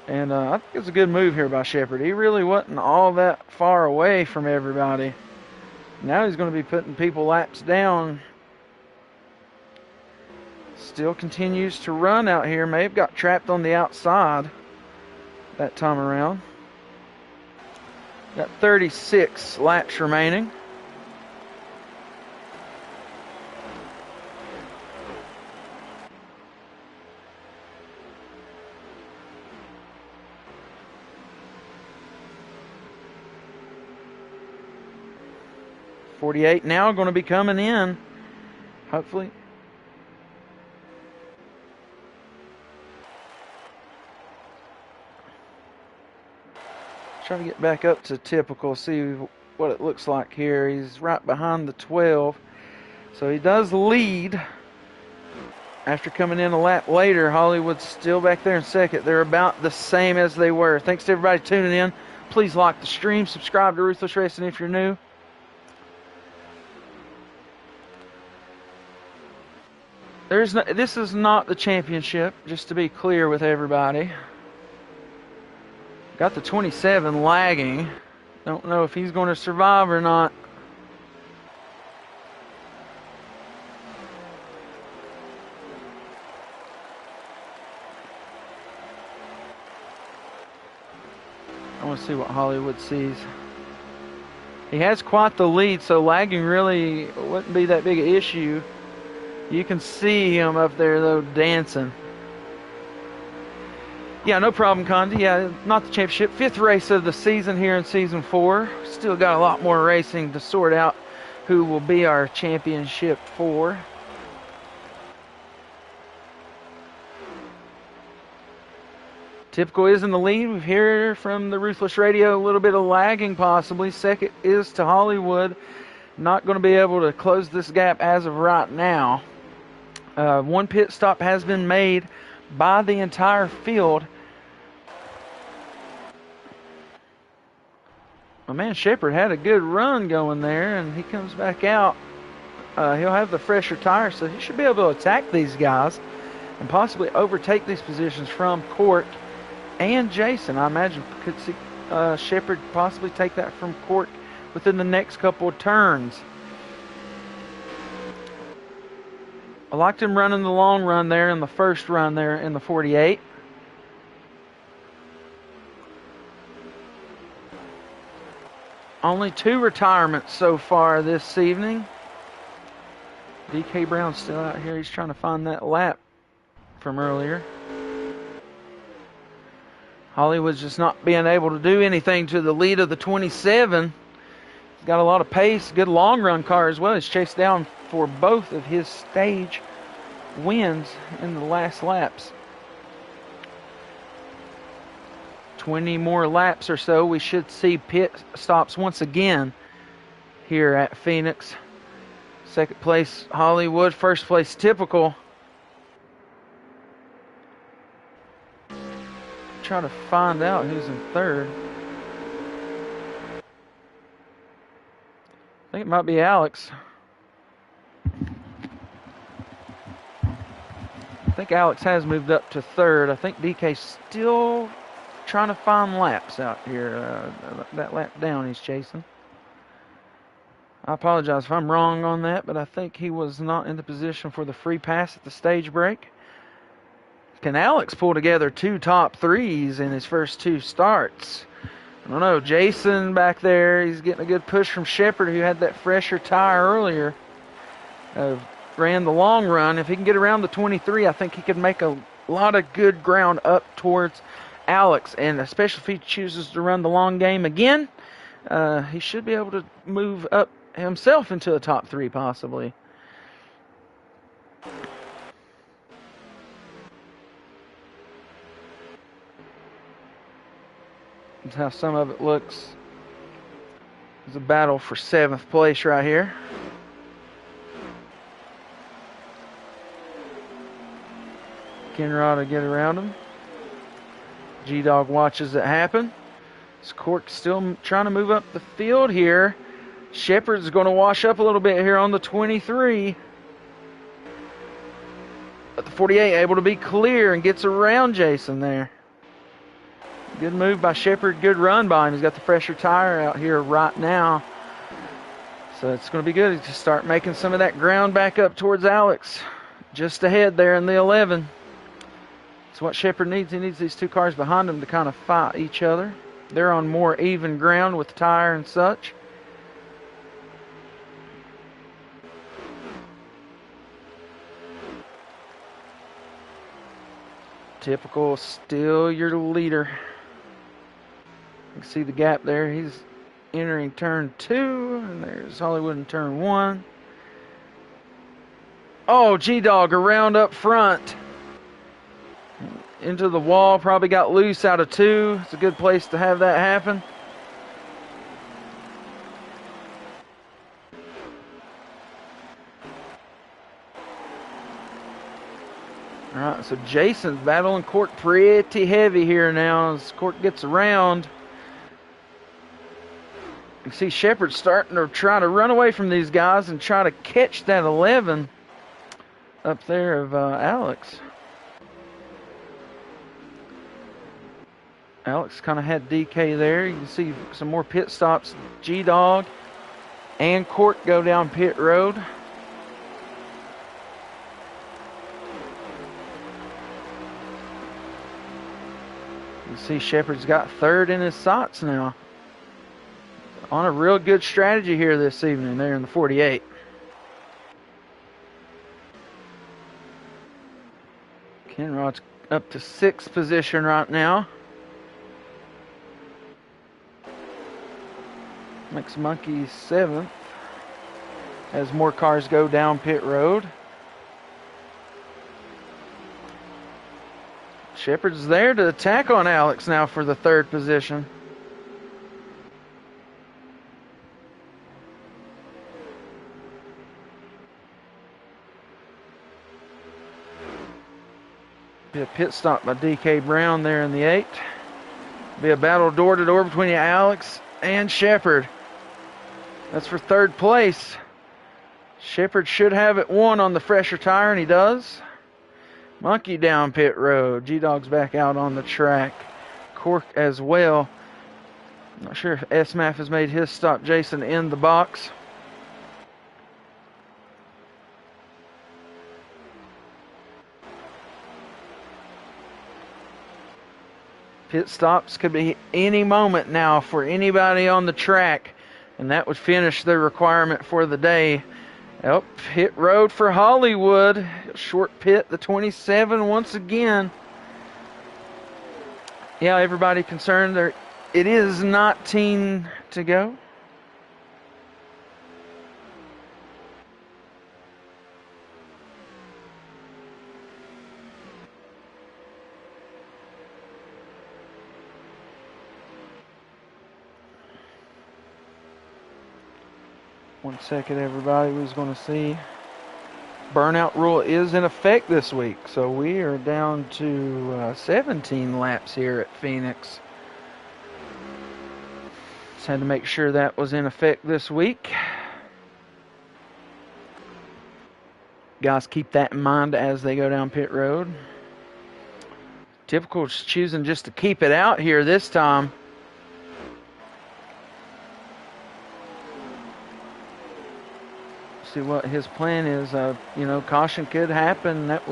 And I think it's a good move here by Shepard. He really wasn't all that far away from everybody. Now he's going to be putting people laps down. Still continues to run out here. May have got trapped on the outside that time around. Got 36 laps remaining. .48 now going to be coming in. Hopefully. Trying to get back up to Typical, see what it looks like here. He's right behind the 12. So he does lead. After coming in a lap later, Hollywood's still back there in 2nd. They're about the same as they were. Thanks to everybody tuning in. Please like the stream. Subscribe to Ruthless Racing if you're new. This is not the championship, just to be clear with everybody. Got the 27 lagging. Don't know if he's going to survive or not. I want to see what Hollywood sees. He has quite the lead, so lagging really wouldn't be that big an issue. You can see him up there, though, dancing. Yeah, no problem, Condi. Yeah, not the championship. 5th race of the season here in Season 4. Still got a lot more racing to sort out who will be our championship for. Typical is in the lead. We hear from the Ruthless Radio a little bit of lagging possibly. 2nd is to Hollywood. Not going to be able to close this gap as of right now. 1 pit stop has been made by the entire field. My man Shepard had a good run going there, and he comes back out. He'll have the fresher tires, so he should be able to attack these guys. and possibly overtake these positions from Court and Jason. I imagine could see Shepard possibly take that from Court within the next couple of turns. I liked him running the long run there in the first run there in the 48. Only 2 retirements so far this evening. DK Brown's still out here. He's trying to find that lap from earlier. Hollywood's just not being able to do anything to the lead of the 27. He's got a lot of pace, good long run car as well. He's chased down for both of his stage wins in the last laps. 20 more laps or so, we should see pit stops once again here at Phoenix. Second place, Hollywood. First place, Typical. Try to find out who's in third. I think it might be Alex. I think Alex has moved up to third. I think DK's still trying to find laps out here. That lap down he's chasing. I apologize if I'm wrong on that, but I think he was not in the position for the free pass at the stage break. Can Alex pull together 2 top 3s in his first 2 starts? I don't know. Jason back there, he's getting a good push from Shepard, who had that fresher tire earlier. Ran the long run. If he can get around the 23, I think he could make a lot of good ground up towards Alex, and especially if he chooses to run the long game again, he should be able to move up himself into the top 3 possibly. That's how some of it looks. It's a battle for 7th place right here. Kinrod to get around him. G-Dog watches it happen. Cork's still trying to move up the field here. Shepard's going to wash up a little bit here on the 23. But the 48 able to be clear and gets around Jason there. Good move by Shepard. Good run by him. He's got the fresher tire out here right now. So it's going to be good to start making some of that ground back up towards Alex. Just ahead there in the 11. That's what Shepard needs. He needs these 2 cars behind him to kind of fight each other. They're on more even ground with the tire and such. Typical, still your leader. You can see the gap there. He's entering turn 2, and there's Hollywood in turn 1. Oh, G-Dog around up front. Into the wall, probably got loose out of 2. It's a good place to have that happen. All right, so Jason's battling Court pretty heavy here now as Court gets around. You see Shepard starting to try to run away from these guys and try to catch that 11 up there of Alex. Alex kind of had DK there. You can see some more pit stops. G-Dog and Court go down pit road. You see Shepard's got third in his sights now. On a real good strategy here this evening there in the 48. Kinrod's up to 6th position right now. Makes Monkey 7th as more cars go down pit road. Shepard's there to attack on Alex now for the 3rd position. Be a pit stop by DK Brown there in the 8. Be a battle door to door between Alex and Shepard. That's for 3rd place. Shepard should have it won on the fresher tire, and he does. Monkey down pit road. G-Dog's back out on the track. Cork as well. Not sure if SMAF has made his stop. Jason in the box. Pit stops could be any moment now for anybody on the track, and that would finish the requirement for the day. Yep, pit road for Hollywood. Short pit, the 27 once again. Yeah, everybody concerned there. It is 19 to go. One second, everybody. We was going to see. Burnout rule is in effect this week, so we are down to 17 laps here at Phoenix. Just had to make sure that was in effect this week. Guys, keep that in mind as they go down pit road. Typical is choosing just to keep it out here this time. See what his plan is. Caution could happen. That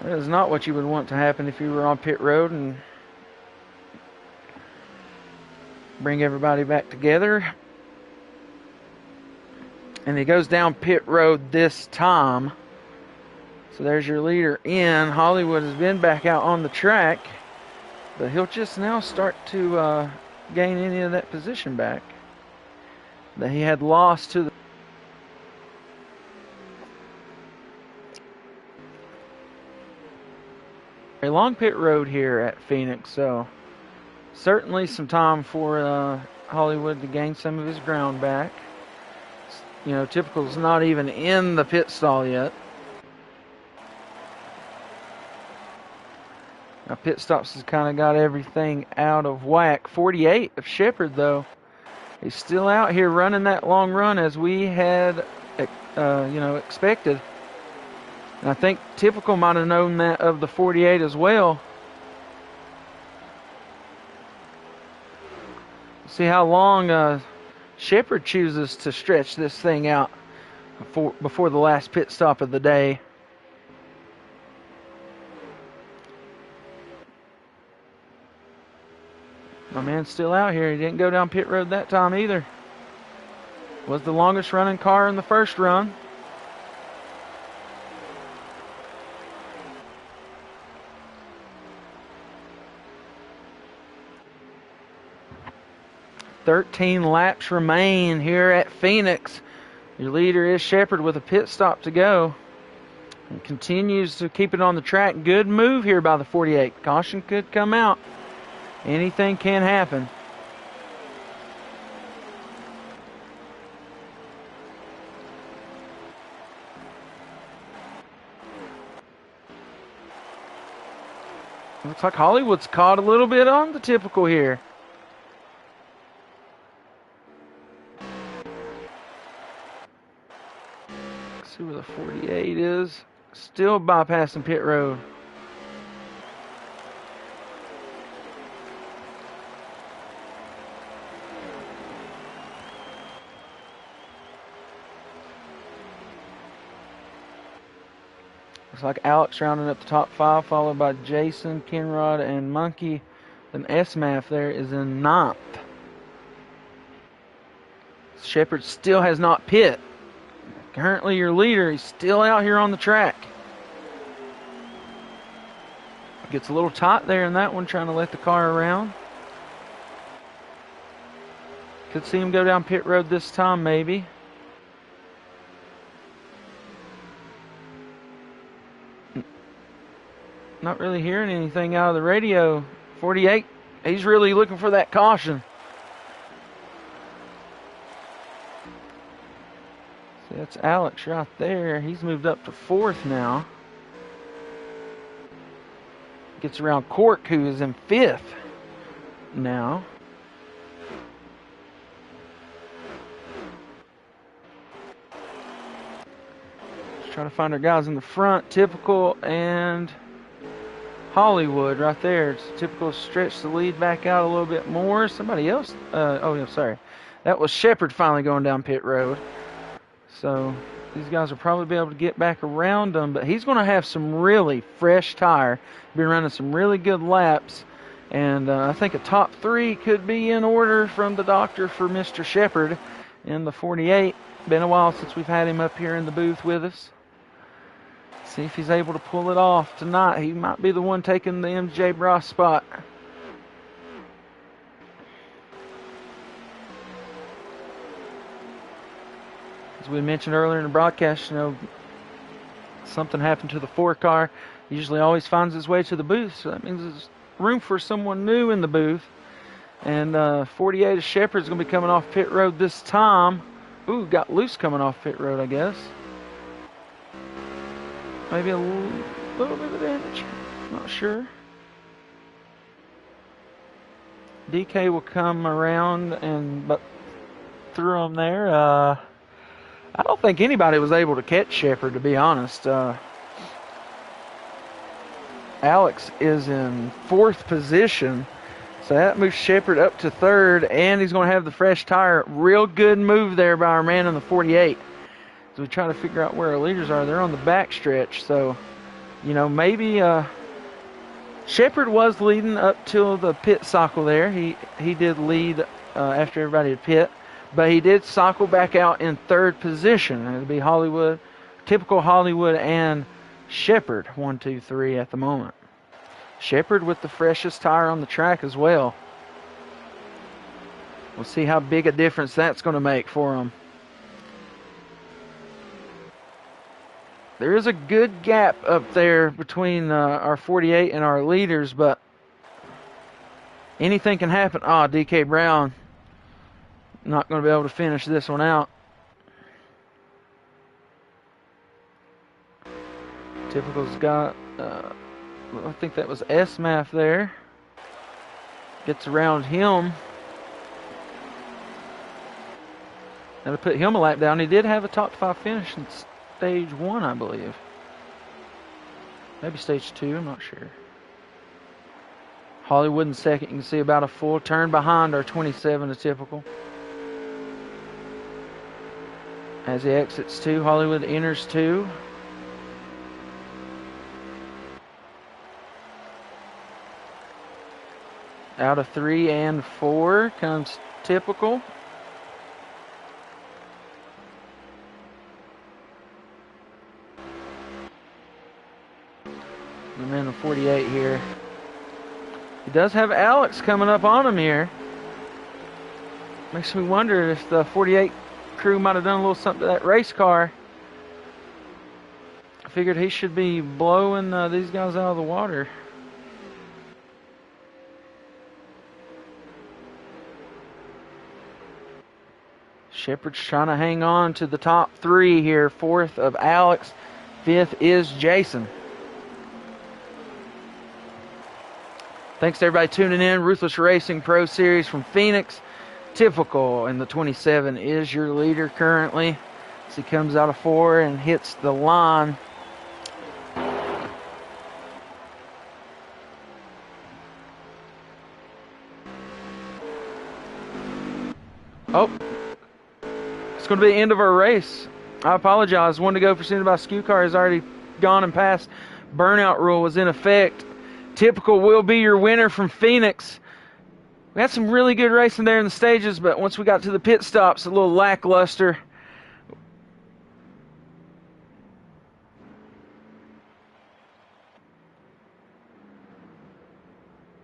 is not what you would want to happen if you were on pit road and bring everybody back together. And he goes down pit road this time. So there's your leader in. Hollywood has been back out on the track, but he'll just now start to gain any of that position back that he had lost to the a long pit road here at Phoenix, so certainly some time for Hollywood to gain some of his ground back. Typical's not even in the pit stall yet. Now pit stops has kind of got everything out of whack. 48 of Shepard, though. He's still out here running that long run as we had, expected. And I think Typical might have known that of the 48 as well. See how long Shepard chooses to stretch this thing out before the last pit stop of the day. My man's still out here. He didn't go down pit road that time either. Was the longest running car in the first run. "13 laps remain here at Phoenix." Your leader is Shepard with a pit stop to go. And continues to keep it on the track. Good move here by the 48. Caution could come out. Anything can happen. Looks like Hollywood's caught a little bit on the Typical here. Let's see where the 48 is. Still bypassing pit road. Looks like Alex rounding up the top 5, followed by Jason, Kenrod, and Monkey. Then SMAF there is in 9th. Shepard still has not pit. Currently your leader, he's still out here on the track. Gets a little tight there in that one, trying to let the car around. Could see him go down pit road this time, maybe. Not really hearing anything out of the radio. 48, he's really looking for that caution. See, that's Alex right there. He's moved up to 4th now. Gets around Cork, who is in 5th now. Just Try to find our guys in the front. Typical and Hollywood right there. It's Typical stretch the lead back out a little bit more. Somebody else. Oh, yeah, sorry. That was Shepard finally going down pit road. So these guys will probably be able to get back around them, but he's going to have some really fresh tire. Been running some really good laps, and I think a top 3 could be in order from the doctor for Mr. Shepard in the 48. Been a while since we've had him up here in the booth with us. See if he's able to pull it off tonight. He might be the one taking the MJ Bros spot. As we mentioned earlier in the broadcast, you know, something happened to the 4 car. He usually always finds his way to the booth, so that means there's room for someone new in the booth. And 48 of Shepard's going to be coming off pit road this time. Ooh, got loose coming off pit road, I guess. Maybe a little bit of damage. Not sure. DK will come around and through him there. I don't think anybody was able to catch Shepard, to be honest. Alex is in 4th position. So that moves Shepard up to 3rd, and he's going to have the fresh tire. Real good move there by our man in the 48. So we try to figure out where our leaders are. They're on the back stretch. So, you know, maybe Shepard was leading up till the pit cycle there. He did lead after everybody had pit. But he did cycle back out in 3rd position. It'll be Hollywood, Typical Hollywood and Shepard, 1, 2, 3 at the moment. Shepard with the freshest tire on the track as well. We'll see how big a difference that's going to make for him. There is a good gap up there between our 48 and our leaders, but anything can happen. Ah, DK Brown not going to be able to finish this one out. Typical's got, I think that was S-Math there. Gets around him. That'll put him a lap down. He did have a top 5 finish in stage 1, I believe. Maybe stage 2, I'm not sure. Hollywood in 2nd. You can see about a full turn behind our 27 to Typical. As he exits 2, Hollywood enters 2. Out of 3 and 4 comes Typical. And then the 48 here. He does have Alex coming up on him here. Makes me wonder if the 48 crew might have done a little something to that race car. I figured he should be blowing these guys out of the water. Shepard's trying to hang on to the top 3 here. 4th of Alex. 5th is Jason. Thanks to everybody tuning in. Ruthless Racing Pro Series from Phoenix. Typical in the 27 is your leader currently. As he comes out of 4 and hits the line. Oh, it's going to be the end of our race. I apologize. 1 to go for Cindy by SKU car has already gone and passed. Burnout rule was in effect. Typical will be your winner from Phoenix. We had some really good racing there in the stages, but once we got to the pit stops, a little lackluster.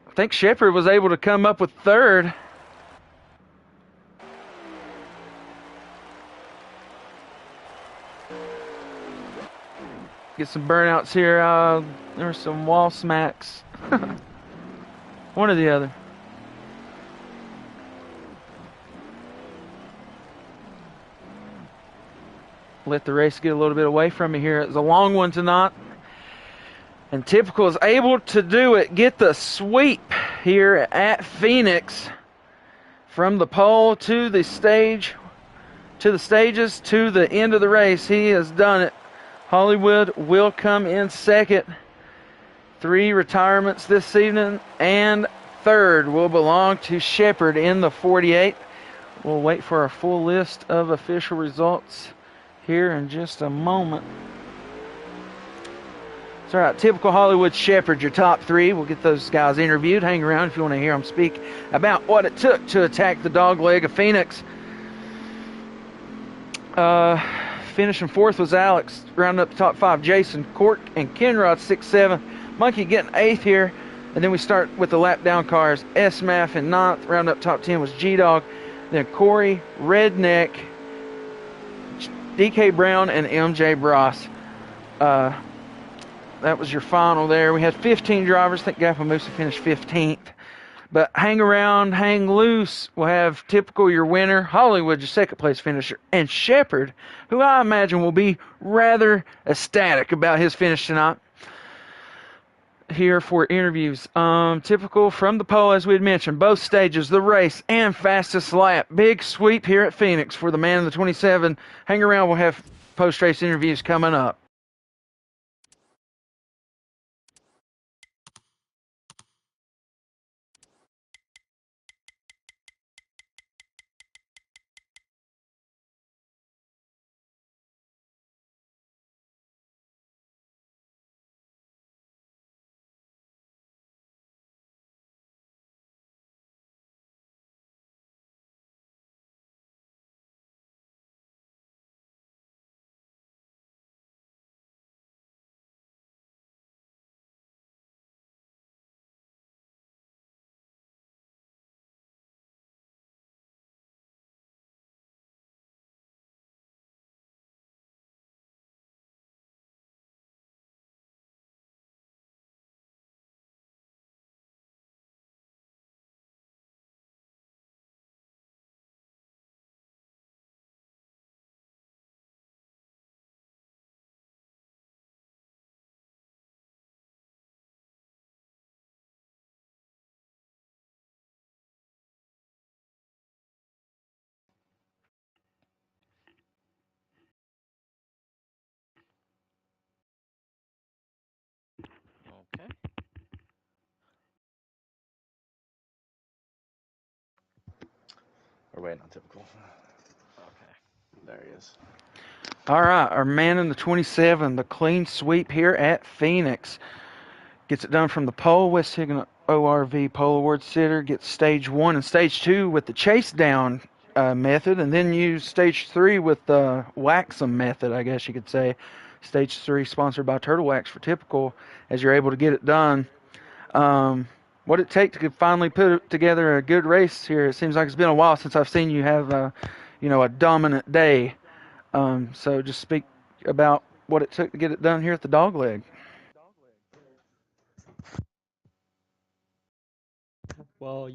I think Shepard was able to come up with 3rd. Get some burnouts here. There were some wall smacks. One or the other. Let the race get a little bit away from me here. It's a long one tonight. And Typical is able to do it. Get the sweep here at Phoenix. From the pole to the stage, to the stages, to the end of the race. He has done it. Hollywood will come in second. 3 retirements this evening, and third will belong to Shepherd in the 48. We'll wait for a full list of official results here in just a moment. It's all right. Typical Hollywood Shepherd, your top 3. We'll get those guys interviewed. Hang around if you want to hear them speak about what it took to attack the dog leg of Phoenix. Finishing fourth was Alex. Rounding up the top 5, Jason, Court, and Kenrod 6-7. Monkey getting 8th here. And then we start with the lap down cars. S-Math in 9th. Round up top 10 was G-Dog. Then Corey, Redneck, DK Brown, and MJ Bross. That was your final there. We had 15 drivers. I think Gapamusa finished 15th. But hang around, hang loose. We'll have Typical, your winner, Hollywood, your second place finisher, and Shepherd, who I imagine will be rather ecstatic about his finish tonight. Here for interviews. Typical from the pole, as we had mentioned, both stages, the race and fastest lap. Big sweep here at Phoenix for the man in the 27. Hang around. We'll have post-race interviews coming up. Okay. We're waiting on Typical. Okay. There he is. All right, our man in the 27, the clean sweep here at Phoenix. Gets it done from the pole. West Higgin ORV Pole Award sitter gets stage 1 and stage 2 with the chase down method, and then use stage 3 with the Waxum method, I guess you could say. Stage 3 sponsored by Turtle Wax for Typical, as you're able to get it done. What it take to finally put together a good race here? It seems like it's been a while since I've seen you have a dominant day. So just speak about what it took to get it done here at the dog leg. Well,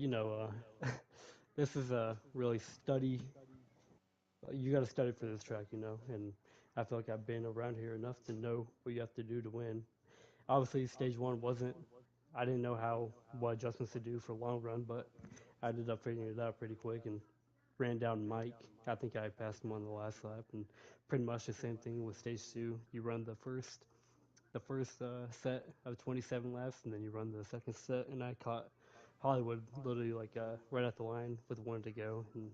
this is a really study. You got to study for this track, and I feel like I've been around here enough to know what you have to do to win. Obviously, stage one wasn't. I didn't know what adjustments to do for long run, but I ended up figuring it out pretty quick and ran down Mike. I think I passed him on the last lap, and pretty much the same thing with stage two. You run the first set of 27 laps, and then you run the second set, and I caught Hollywood literally like right at the line with one to go. And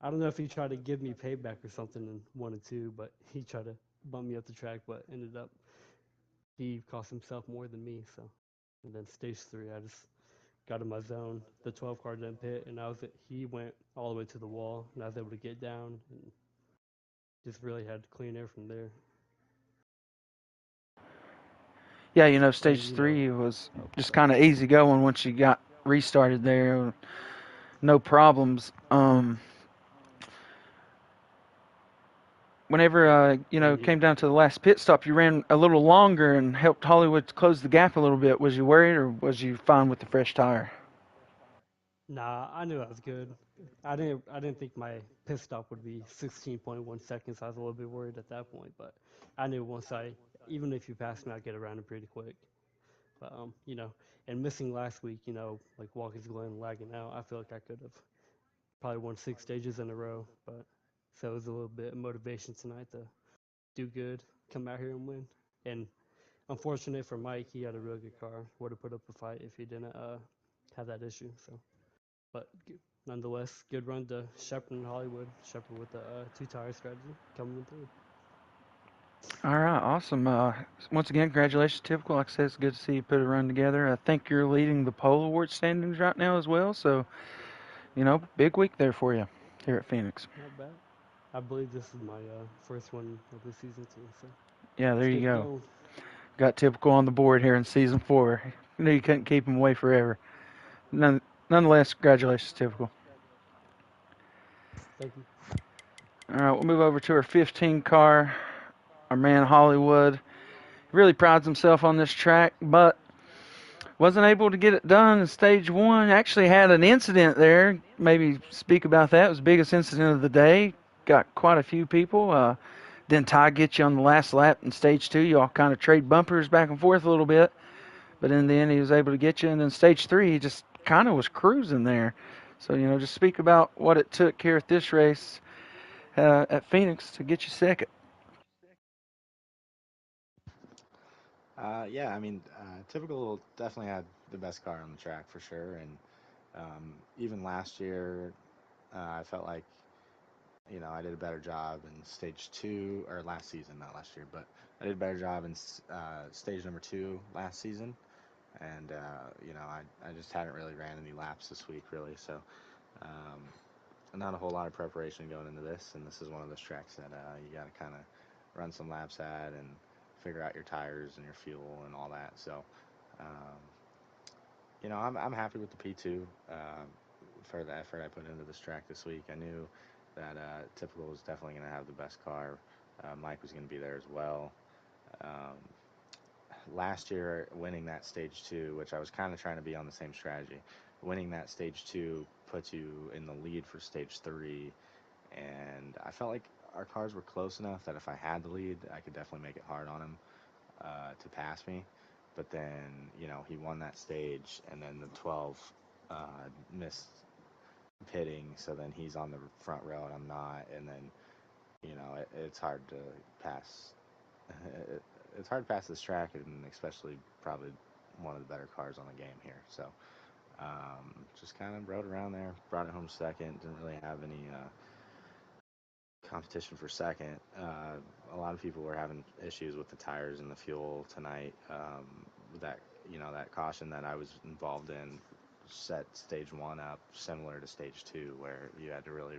I don't know if he tried to give me payback or something in one and two, but he tried to bump me up the track, but ended up he cost himself more than me. So, and then stage three, I just got in my zone. The 12 car didn't pit, and he went all the way to the wall, and I was able to get down and just really had clean air from there. Yeah, And stage 3 was just kind of easy going once you got restarted there. No problems. Whenever and came down to the last pit stop, you ran a little longer and helped Hollywood close the gap a little bit. Was you worried, or was you fine with the fresh tire? Nah, I knew I was good. I didn't think my pit stop would be 16.1 seconds. I was a little bit worried at that point, but I knew even if you passed me, I'd get around it pretty quick. But and missing last week, like Watkins Glen lagging out, I feel like I could have probably won 6 stages in a row. But so it was a little bit of motivation tonight to do good, come out here and win. And unfortunate for Mike, he had a really good car. Would have put up a fight if he didn't have that issue. So, but nonetheless, good run to Shepard and Hollywood. Shepard with the two tire strategy coming through. All right, awesome. Once again, congratulations, Typical. Like I said, it's good to see you put a run together. I think you're leading the pole award standings right now as well. So, big week there for you here at Phoenix. Not bad. I believe this is my first one of the season too. So Yeah, there let's you get it go. going. Got Typical on the board here in season 4. Knew you couldn't keep him away forever. Nonetheless, congratulations, Typical. Thank you. All right, we'll move over to our 15 car. Our man Hollywood really prides himself on this track, but wasn't able to get it done in stage 1. Actually had an incident there. Maybe speak about that. It was the biggest incident of the day. Got quite a few people. Then Ty get you on the last lap in stage 2. You all kind of trade bumpers back and forth a little bit. But in the end, he was able to get you. And then stage 3, he just kind of was cruising there. So, just speak about what it took here at this race at Phoenix to get you second. Yeah, I mean, typical definitely had the best car on the track for sure, and even last year, I felt like I did a better job in stage 2 or last season, not last year, but I did a better job in stage number 2 last season, and I just hadn't really ran any laps this week really, so um, not a whole lot of preparation going into this, and this is one of those tracks that you got to kind of run some laps at and figure out your tires and your fuel and all that. So, um, I'm happy with the P2 for the effort I put into this track this week. I knew that Typical was definitely going to have the best car. Mike was going to be there as well. Um, Last year, winning that stage 2, which I was kind of trying to be on the same strategy, winning that stage 2 puts you in the lead for stage 3, and I felt like our cars were close enough that if I had the lead, I could definitely make it hard on him to pass me. But then, he won that stage, and then the 12 uh, missed pitting, so then he's on the front row and I'm not, and then, it's hard to pass. It's hard to pass this track, and especially probably one of the better cars on the game here. So just kind of rode around there, brought it home second. Didn't really have any competition for second. A lot of people were having issues with the tires and the fuel tonight. That that caution that I was involved in set stage 1 up similar to stage 2, where you had to really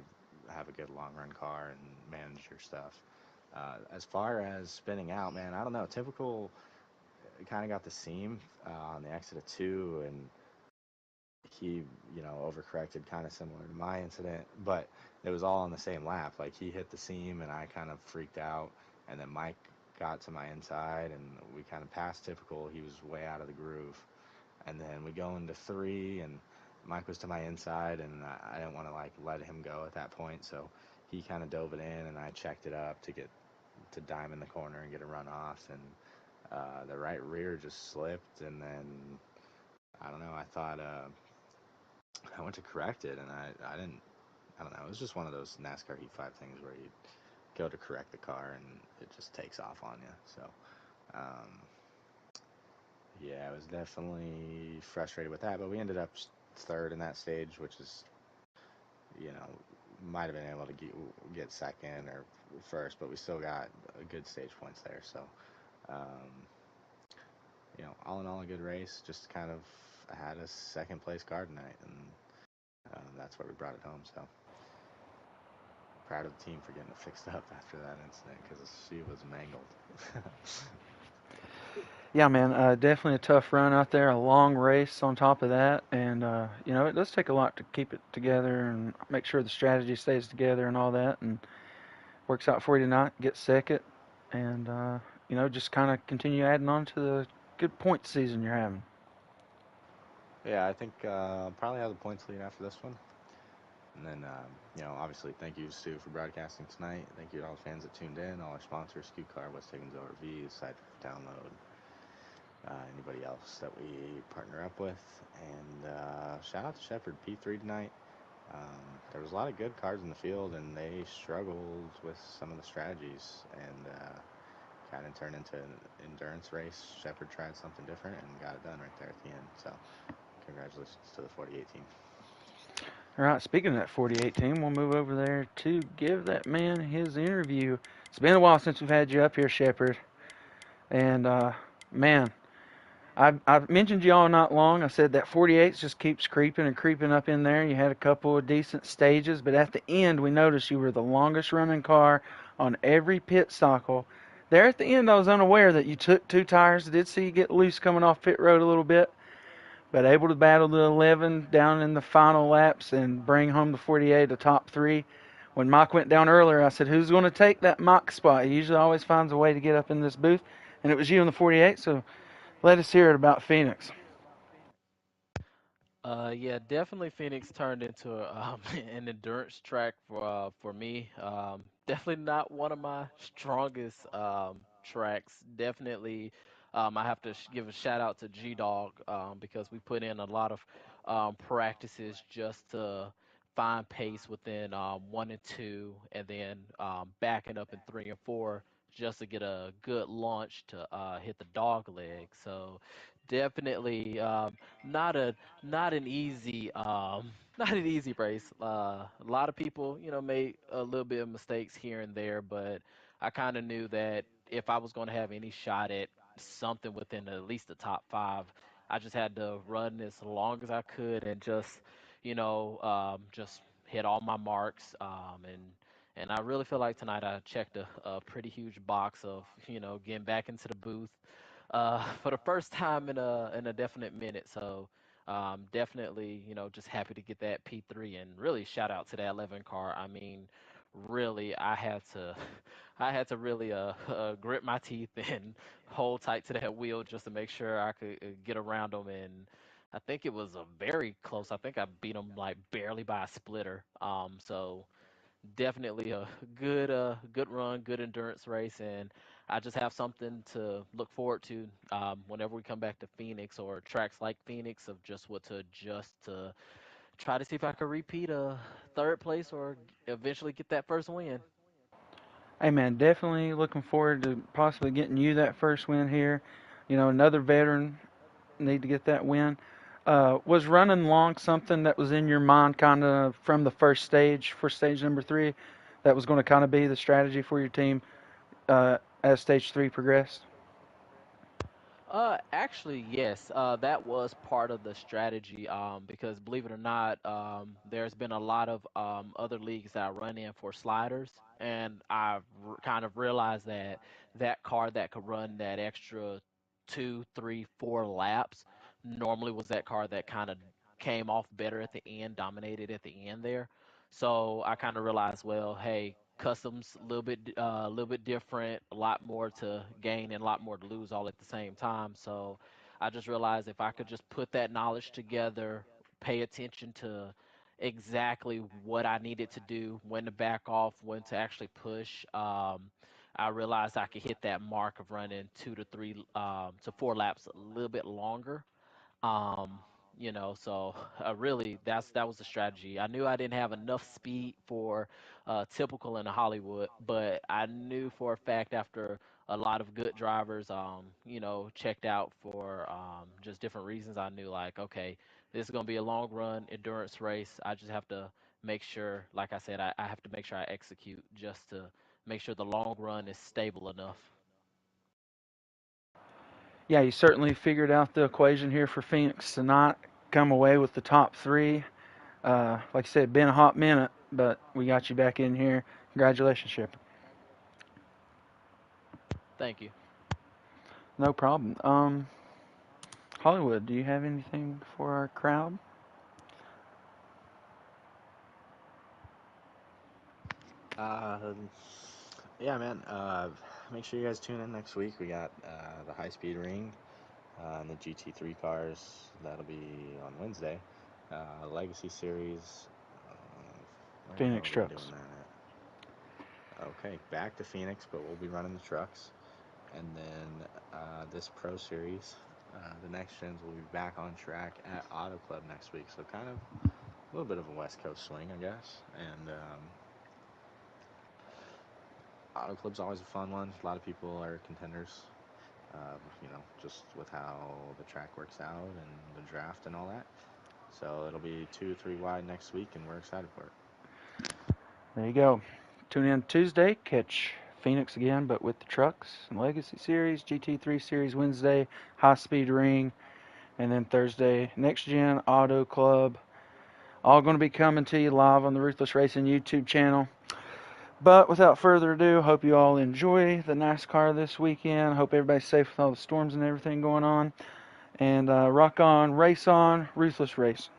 have a good long run car and manage your stuff. As far as spinning out, man, I don't know. Typical kind of got the seam on the exit of 2, and he, overcorrected kind of similar to my incident, but it was all on the same lap. Like he hit the seam and I kind of freaked out, and then Mike got to my inside and we kind of passed Typical. He was way out of the groove. And then we go into 3 and Mike was to my inside, and I didn't want to like let him go at that point, so he kind of dove it in and I checked it up to get to dime in the corner and get a run off, and the right rear just slipped, and then I don't know, I thought I went to correct it, and I didn't. I don't know. It was just one of those NASCAR Heat 5 things where you go to correct the car and it just takes off on you. So, um, yeah, I was definitely frustrated with that. But we ended up third in that stage, which is, might have been able to get second or first, but we still got a good stage points there. So, um, all in all, a good race. Just kind of had a second place car tonight, and that's where we brought it home. So proud of the team for getting it fixed up after that incident, because she was mangled. Yeah, man, definitely a tough run out there, a long race on top of that, and it does take a lot to keep it together and make sure the strategy stays together and all that, and works out for you tonight. Get second, and just kind of continue adding on to the good point season you're having. Yeah, I think I'll probably have the points lead after this one. And then, obviously, thank you, Stu, for broadcasting tonight. Thank you to all the fans that tuned in, all our sponsors, Q Car, West Higgins ORV, Side Download, anybody else that we partner up with. And shout out to Shepard, P3 tonight. There was a lot of good cars in the field, and they struggled with some of the strategies, and kind of turned into an endurance race. Shepard tried something different and got it done right there at the end. So, congratulations to the 48 team. All right, speaking of that 48 team, we'll move over there to give that man his interview. It's been a while since we've had you up here, Shepard. And, man, I mentioned you all not long. I said that 48 just keeps creeping and creeping up in there. You had a couple of decent stages, but at the end, we noticed you were the longest running car on every pit cycle. There at the end, I was unaware that you took two tires. I did see you get loose coming off pit road a little bit, but able to battle the 11 down in the final laps and bring home the 48, the top three. When Mike went down earlier, I said, who's going to take that Mike spot? He usually always finds a way to get up in this booth, and it was you in the 48, so let us hear it about Phoenix. Yeah, definitely Phoenix turned into an endurance track for me. Definitely not one of my strongest tracks. Definitely, I have to give a shout out to G Dog because we put in a lot of practices just to find pace within one and two, and then backing up in three and four just to get a good launch to hit the dog leg. So definitely not a not an easy not an easy race. A lot of people, made a little bit of mistakes here and there, but I kind of knew that if I was going to have any shot at something within at least the top five, I just had to run as long as I could and just hit all my marks. And I really feel like tonight I checked a pretty huge box of getting back into the booth for the first time in a definite minute. So definitely, just happy to get that P3 and really shout out to that 11 car. I mean, really, I had to, I had to really grit my teeth and hold tight to that wheel just to make sure I could get around them. And I think it was a very close. I think I beat them like barely by a splitter. So definitely a good run, good endurance race, and I just have something to look forward to whenever we come back to Phoenix or tracks like Phoenix of just what to adjust to try to see if I can repeat a third place or eventually get that first win. Hey man, definitely looking forward to possibly getting you that first win here. You know, another veteran need to get that win. Was running long something that was in your mind kind of from the first stage for stage number three that was going to kind of be the strategy for your team as stage three progressed? Actually, yes. That was part of the strategy. Because believe it or not, there's been a lot of other leagues that I run in for sliders, and I've kind of realized that that car that could run that extra two, three, 4 laps normally was that car that kind of came off better at the end, dominated at the end there. So I kind of realized, well, hey, customs a little bit different, a lot more to gain and a lot more to lose all at the same time. So I just realized if I could just put that knowledge together, pay attention to exactly what I needed to do, when to back off, when to actually push. I realized I could hit that mark of running 2 to 4 laps a little bit longer. um, so really that was the strategy. I knew I didn't have enough speed for typical in Hollywood, but I knew for a fact after a lot of good drivers, checked out for just different reasons. I knew like, okay, this is gonna be a long run endurance race. I just have to make sure, like I said, I have to make sure I execute just to make sure the long run is stable enough. Yeah, you certainly figured out the equation here for Phoenix tonight. Come away with the top three. Like I said, been a hot minute, but we got you back in here. Congratulations, Ship. Thank you. No problem. Hollywood, do you have anything for our crowd? Um, yeah, man. Make sure you guys tune in next week. We got the high speed ring and the GT3 cars. That'll be on Wednesday. Legacy Series. Where the hell Phoenix are we doing Trucks. that at? Okay, back to Phoenix, but we'll be running the trucks. And then this Pro Series, the next gens will be back on track at Auto Club next week. So kind of little bit of a West Coast swing, I guess. And Auto Club's always a fun one. A lot of people are contenders. Just with how the track works out and the draft and all that. So it'll be 2-3 wide next week, and we're excited for it. There you go. Tune in Tuesday, catch Phoenix again, but with the trucks and Legacy Series, GT3 Series Wednesday, High Speed Ring, and then Thursday, Next Gen Auto Club. All going to be coming to you live on the Ruthless Racing YouTube channel. But without further ado, hope you all enjoy the NASCAR this weekend. Hope everybody's safe with all the storms and everything going on. And rock on, race on, Ruthless Racing.